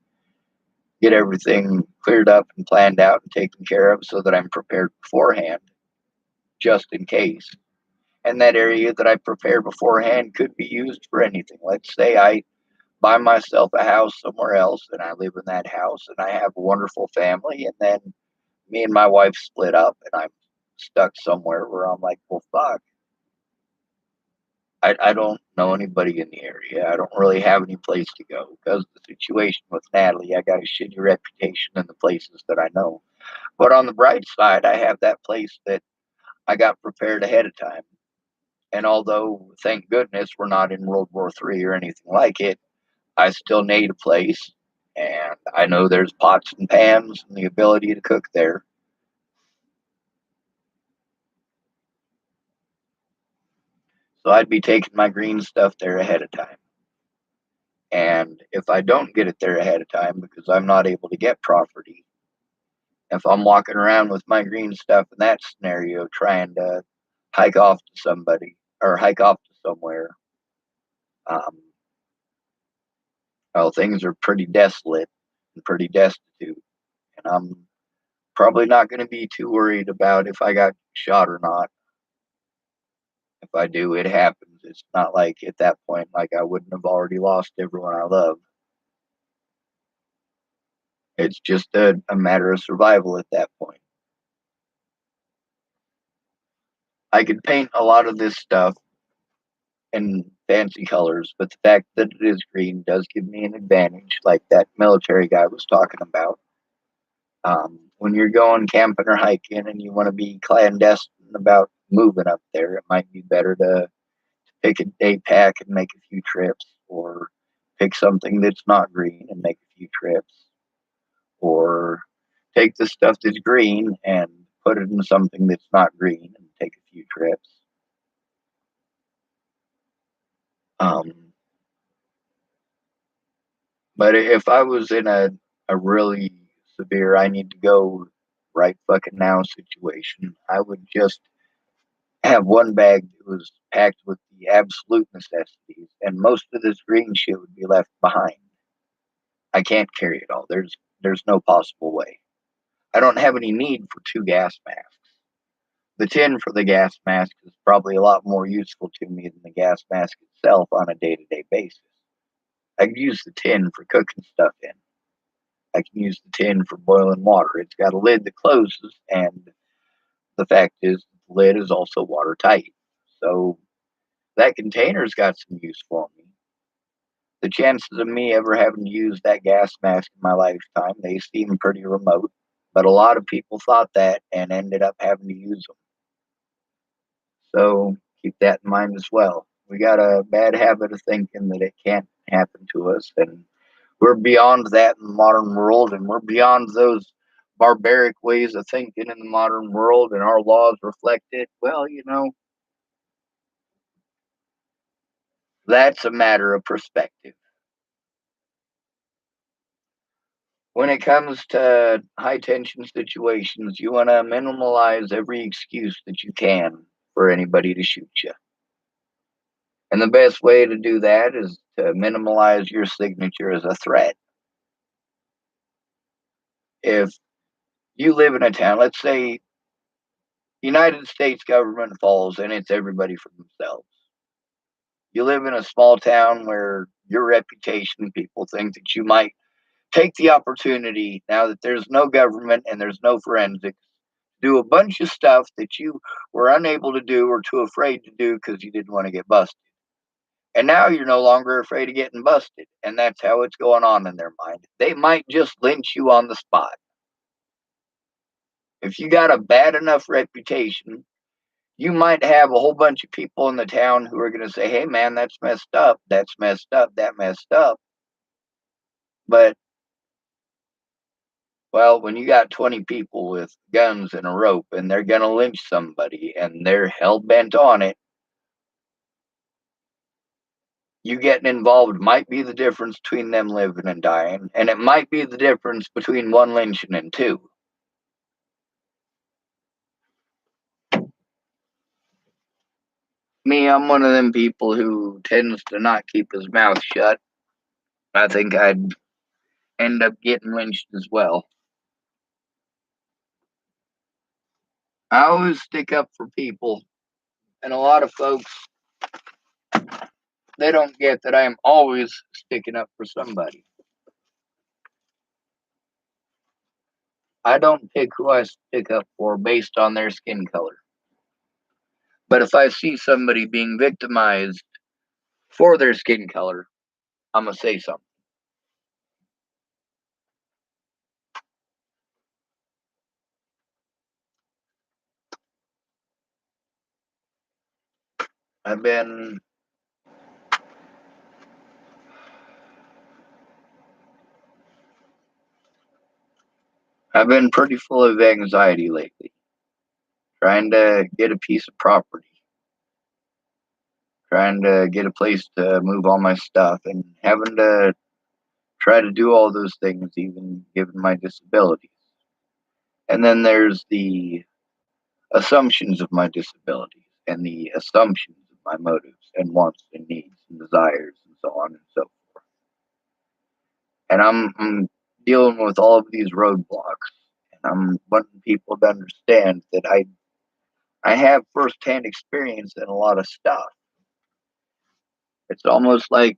get everything cleared up and planned out and taken care of so that I'm prepared beforehand, just in case. And that area that I prepare beforehand could be used for anything. Let's say I buy myself a house somewhere else and I live in that house and I have a wonderful family, and then me and my wife split up and I'm stuck somewhere where I'm like, well, fuck. I don't know anybody in the area. I don't really have any place to go because of the situation with Natalie. I got a shitty reputation in the places that I know. But on the bright side, I have that place that I got prepared ahead of time. And although, thank goodness, we're not in World War III or anything like it, I still need a place. And I know there's pots and pans and the ability to cook there. So I'd be taking my green stuff there ahead of time. And if I don't get it there ahead of time because I'm not able to get property, if I'm walking around with my green stuff in that scenario, trying to hike off to somebody or hike off to somewhere, um, well, things are pretty desolate and pretty destitute. And I'm probably not going to be too worried about if I got shot or not. If I do, it happens. It's not like at that point, like I wouldn't have already lost everyone I love. It's just a matter of survival at that point. I could paint a lot of this stuff in fancy colors, but the fact that it is green does give me an advantage, like that military guy was talking about. When you're going camping or hiking and you want to be clandestine about moving up there, it might be better to pick a day pack and make a few trips, or pick something that's not green and make a few trips, or take the stuff that's green and put it in something that's not green and take a few trips. Um, but if I was in a really severe, I need to go right fucking now situation, I would just have one bag that was packed with the absolute necessities, and most of this green shit would be left behind. I can't carry it all. There's no possible way. I don't have any need for 2 gas masks. The tin for the gas mask is probably a lot more useful to me than the gas mask itself on a day-to-day basis. I can use the tin for cooking stuff in. I can use the tin for boiling water. It's got a lid that closes, and the fact is, the lid is also watertight. So that container's got some use for me. The chances of me ever having to use that gas mask in my lifetime, they seem pretty remote. But a lot of people thought that and ended up having to use them. So keep that in mind as well. We got a bad habit of thinking that it can't happen to us, and we're beyond that in the modern world, and we're beyond those barbaric ways of thinking in the modern world, and our laws reflect it. Well, that's a matter of perspective. When it comes to high tension situations, you want to minimalize every excuse that you can for anybody to shoot you. And the best way to do that is to minimize your signature as a threat. If you live in a town, let's say United States government falls and it's everybody for themselves. You live in a small town where your reputation, people think that you might take the opportunity now that there's no government and there's no forensics, do a bunch of stuff that you were unable to do or too afraid to do because you didn't want to get busted. And now you're no longer afraid of getting busted. And that's how it's going on in their mind. They might just lynch you on the spot. If you got a bad enough reputation, you might have a whole bunch of people in the town who are going to say, hey, man, that's messed up. That's messed up. That messed up. But, well, when you got 20 people with guns and a rope and they're going to lynch somebody and they're hell bent on it, you getting involved might be the difference between them living and dying. And it might be the difference between one lynching and two. Me, I'm one of them people who tends to not keep his mouth shut. I think I'd end up getting lynched as well. I always stick up for people, and a lot of folks, they don't get that I am always sticking up for somebody. I don't pick who I stick up for based on their skin color. But if I see somebody being victimized for their skin color, I'm going to say something. I've been I've been pretty full of anxiety lately, trying to get a piece of property, trying to get a place to move all my stuff, and having to try to do all those things, even given my disabilities. And then there's the assumptions of my disabilities and the assumptions of my motives and wants and needs and desires and so on and so forth. And I'm dealing with all of these roadblocks, and I'm wanting people to understand that I have firsthand experience in a lot of stuff. It's almost like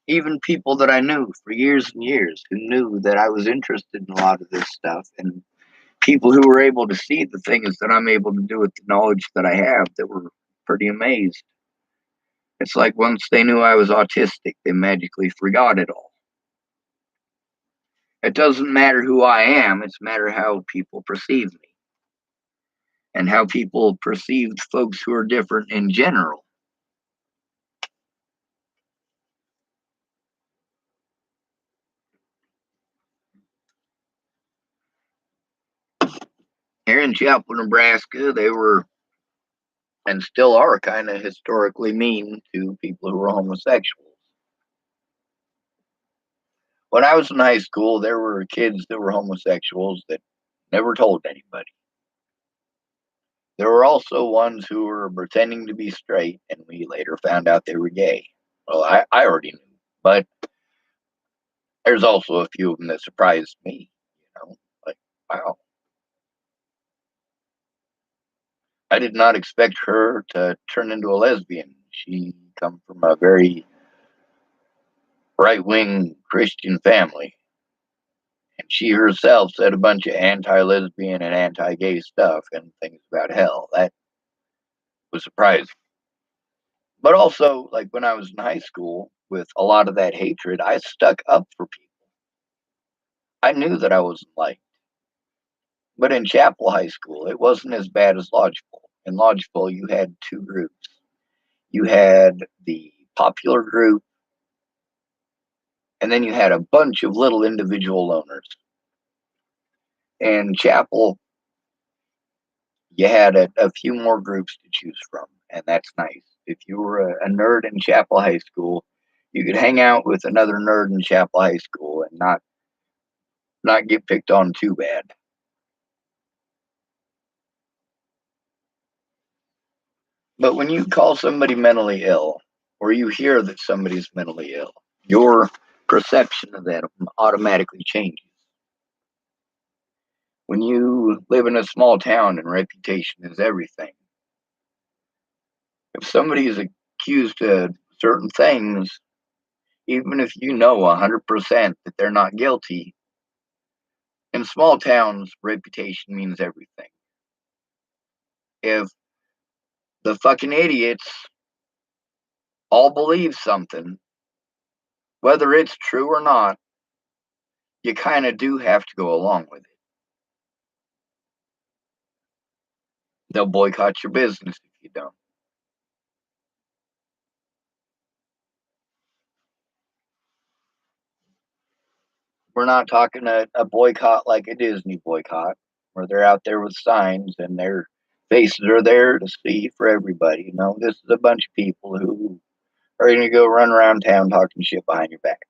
even people that I knew for years and years who knew that I was interested in a lot of this stuff, and people who were able to see the things that I'm able to do with the knowledge that I have, that were pretty amazed. It's like once they knew I was autistic, they magically forgot it all. It doesn't matter who I am, it's matter how people perceive me and how people perceive folks who are different in general. Here in Chapel, Nebraska, they were and still are kind of historically mean to people who are homosexuals. When I was in high school, there were kids that were homosexuals that never told anybody. There were also ones who were pretending to be straight, and we later found out they were gay. Well, I already knew, but there's also a few of them that surprised me. Like, wow, I did not expect her to turn into a lesbian. She come from a very right wing Christian family, and she herself said a bunch of anti lesbian and anti gay stuff and things about hell. That was surprising. But also, like when I was in high school, with a lot of that hatred, I stuck up for people. I knew that I wasn't liked. But in Chapel High School, it wasn't as bad as Lodgepole. In Lodgepole, you had two groups. You had the popular group, and then you had a bunch of little individual loners. In Chapel, you had a few more groups to choose from, and that's nice. If you were a nerd in Chapel High School, you could hang out with another nerd in Chapel High School and not get picked on too bad. But when you call somebody mentally ill, or you hear that somebody's mentally ill, your perception of that automatically changes. When you live in a small town and reputation is everything, if somebody is accused of certain things, even if you know 100% that they're not guilty, in small towns, reputation means everything. If the fucking idiots all believe something, whether it's true or not, you kind of do have to go along with it. They'll boycott your business if you don't. We're not talking a boycott like a Disney boycott, where they're out there with signs and their faces are there to see for everybody. This is a bunch of people who are going to go run around town talking shit behind your back.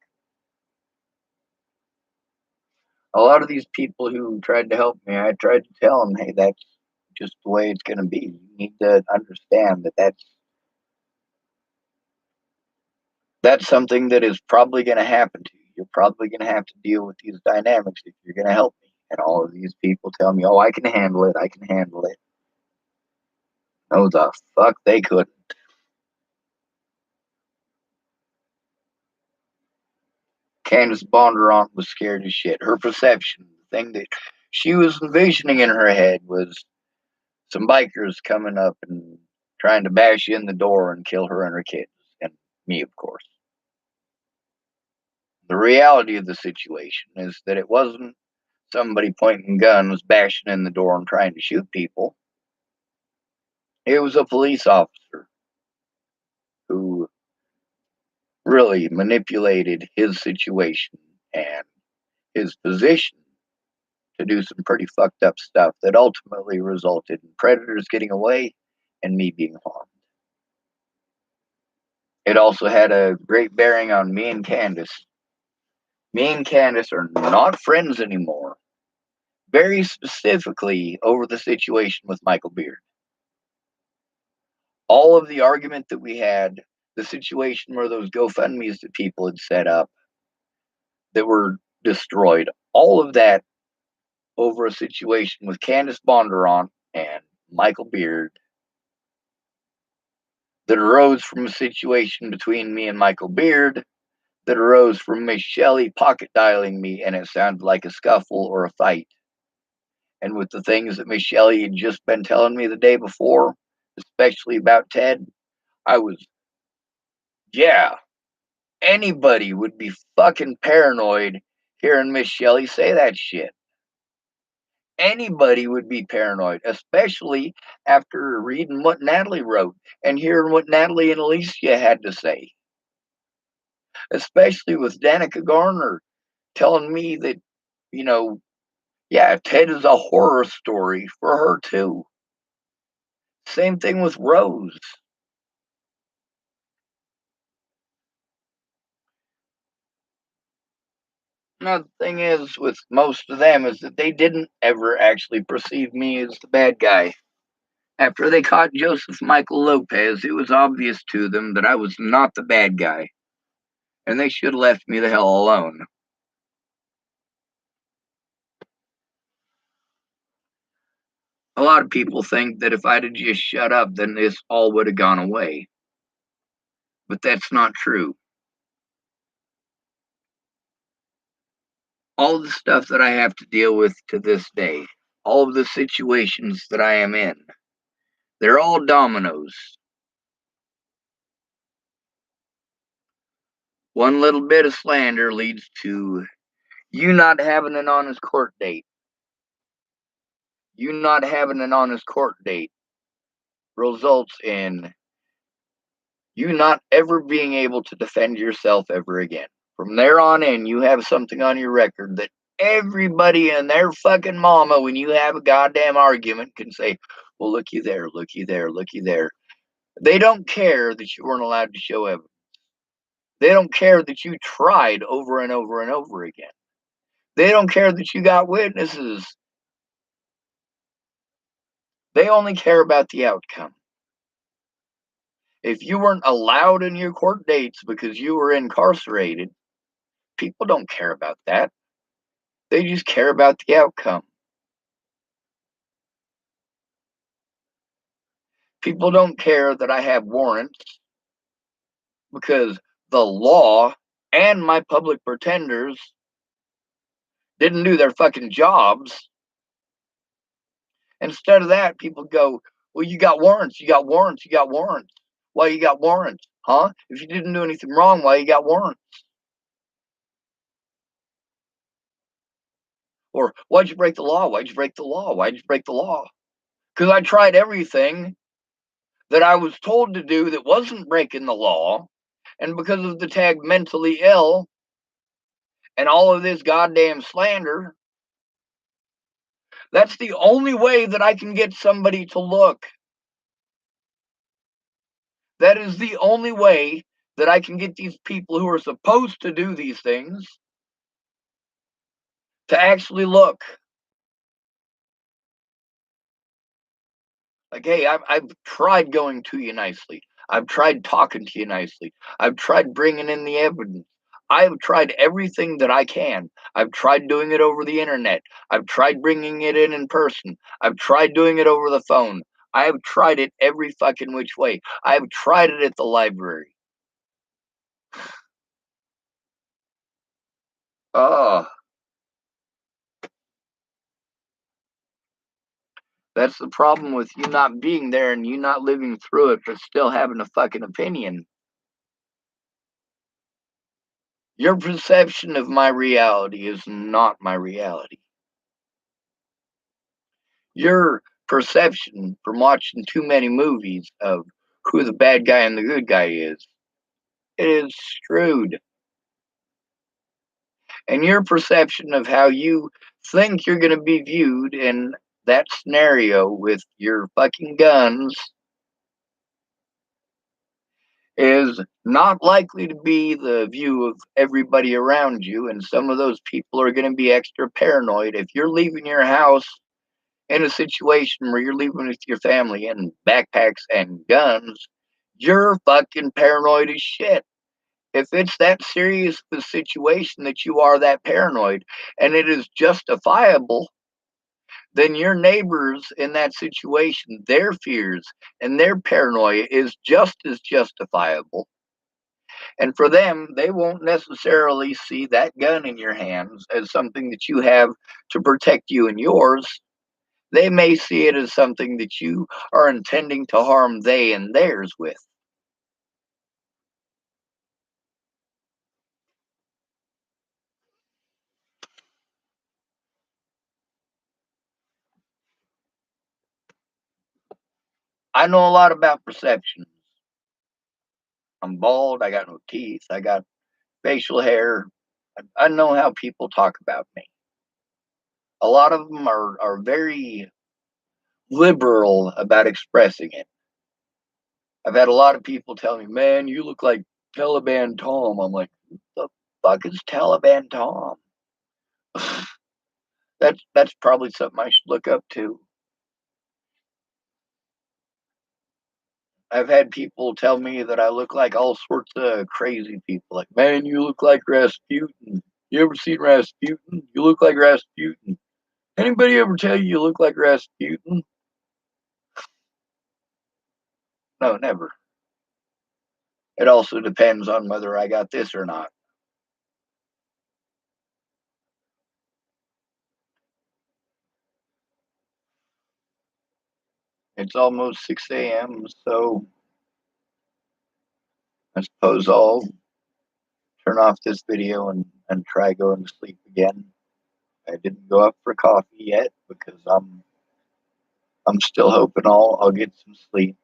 A lot of these people who tried to help me, I tried to tell them, hey, that's just the way it's going to be. You need to understand that that's something that is probably going to happen to you. You're probably going to have to deal with these dynamics if you're going to help me. And all of these people tell me, oh, I can handle it. I can handle it. No, the fuck they couldn't. Candace Bondurant was scared as shit. Her perception, the thing that she was envisioning in her head was some bikers coming up and trying to bash in the door and kill her and her kids, and me, of course. The reality of the situation is that it wasn't somebody pointing guns, bashing in the door, and trying to shoot people. It was a police officer who really manipulated his situation and his position to do some pretty fucked up stuff that ultimately resulted in predators getting away and me being harmed. It also had a great bearing on me and Candace. Me and Candace are not friends anymore, very specifically over the situation with Michael Beard. All of the argument that we had, the situation where those GoFundMe's that people had set up that were destroyed, all of that over a situation with Candace Bondurant and Michael Beard that arose from a situation between me and Michael Beard, that arose from Miss Shelley pocket dialing me, and it sounded like a scuffle or a fight. And with the things that Miss Shelley had just been telling me the day before, especially about Ted, I was, yeah, anybody would be fucking paranoid hearing Miss Shelley say that shit. Anybody would be paranoid, especially after reading what Natalie wrote and hearing what Natalie and Alicia had to say. Especially with Danica Garner telling me that, you know, yeah, Ted is a horror story for her too. Same thing with Rose. Now, the thing is with most of them is that they didn't ever actually perceive me as the bad guy. After they caught Joseph Michael Lopez, it was obvious to them that I was not the bad guy, and they should have left me the hell alone. A lot of people think that if I'd have just shut up, then this all would have gone away. But that's not true. All of the stuff that I have to deal with to this day, all of the situations that I am in, they're all dominoes. One little bit of slander leads to you not having an honest court date. You not having an honest court date results in you not ever being able to defend yourself ever again. From there on in, you have something on your record that everybody and their fucking mama, when you have a goddamn argument, can say, well, looky there, looky there, looky there. They don't care that you weren't allowed to show evidence. They don't care that you tried over and over and over again. They don't care that you got witnesses. They only care about the outcome. If you weren't allowed in your court dates because you were incarcerated, people don't care about that. They just care about the outcome. People don't care that I have warrants because the law and my public pretenders didn't do their fucking jobs. Instead of that, people go, well, you got warrants, you got warrants, you got warrants. Why you got warrants? Huh? If you didn't do anything wrong, why you got warrants? Or why'd you break the law? Why'd you break the law? Why'd you break the law? Because I tried everything that I was told to do that wasn't breaking the law. And because of the tag mentally ill and all of this goddamn slander, that's the only way that I can get somebody to look. That is the only way that I can get these people who are supposed to do these things to actually look. Like, hey, I've tried going to you nicely. I've tried talking to you nicely. I've tried bringing in the evidence. I've tried everything that I can. I've tried doing it over the internet. I've tried bringing it in person. I've tried doing it over the phone. I have tried it every fucking which way. I have tried it at the library. Oh, that's the problem with you not being there and you not living through it, but still having a fucking opinion. Your perception of my reality is not my reality. Your perception from watching too many movies of who the bad guy and the good guy is, it is screwed. And your perception of how you think you're going to be viewed in that scenario with your fucking guns is not likely to be the view of everybody around you. And some of those people are going to be extra paranoid. If you're leaving your house in a situation where you're leaving with your family in backpacks and guns, you're fucking paranoid as shit. If it's that serious of a situation that you are that paranoid and it is justifiable, then your neighbors in that situation, their fears and their paranoia is just as justifiable. And for them, they won't necessarily see that gun in your hands as something that you have to protect you and yours. They may see it as something that you are intending to harm they and theirs with. I know a lot about perceptions. I'm bald, I got no teeth, I got facial hair. I know how people talk about me. A lot of them are very liberal about expressing it. I've had a lot of people tell me, man, you look like Taliban Tom. I'm like, the fuck is Taliban Tom? That's probably something I should look up too. I've had people tell me that I look like all sorts of crazy people. Like, man, you look like Rasputin. You ever seen Rasputin? You look like Rasputin. Anybody ever tell you look like Rasputin? No, never. It also depends on whether I got this or not. It's almost 6 a.m., so I suppose I'll turn off this video and try going to sleep again. I didn't go up for coffee yet because I'm still hoping I'll get some sleep.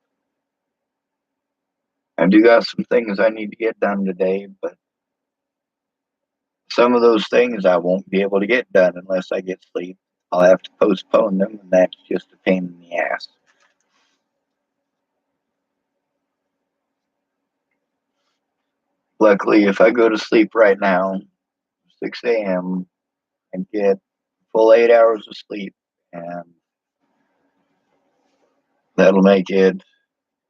I do got some things I need to get done today, but some of those things I won't be able to get done unless I get sleep. I'll have to postpone them, and that's just a pain in the ass. Luckily, if I go to sleep right now, 6 a.m., and get full 8 hours of sleep, and that'll make it,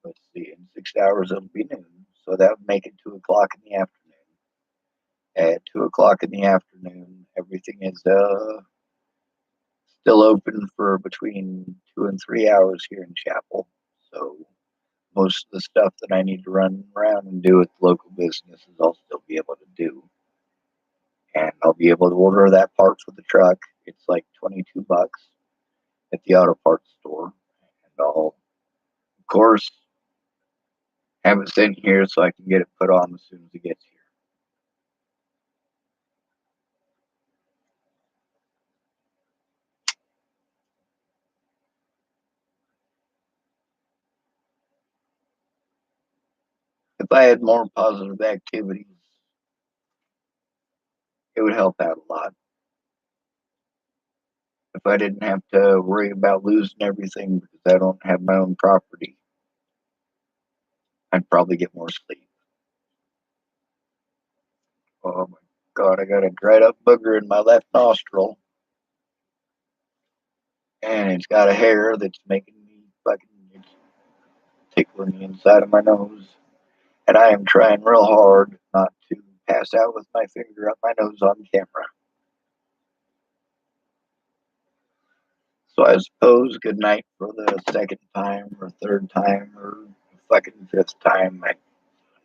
let's see, in 6 hours it'll be noon, so that would make it 2 o'clock in the afternoon. At 2 o'clock in the afternoon, everything is still open for between 2 and 3 hours here in Chapel. So most of the stuff that I need to run around and do at the local businesses, I'll still be able to do. And I'll be able to order that part for the truck. It's like $22 at the auto parts store. And I'll, of course, have it sent here so I can get it put on as soon as it gets here. If I had more positive activities, it would help out a lot. If I didn't have to worry about losing everything because I don't have my own property, I'd probably get more sleep. Oh my God, I got a dried up booger in my left nostril, and it's got a hair that's making me fucking, it's tickling the inside of my nose. And I am trying real hard not to pass out with my finger up my nose on camera. So I suppose good night for the second time or third time or fucking fifth time. My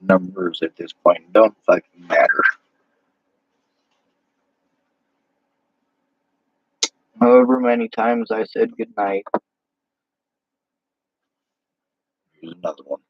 numbers at this point don't fucking matter. However many times I said good night, here's another one.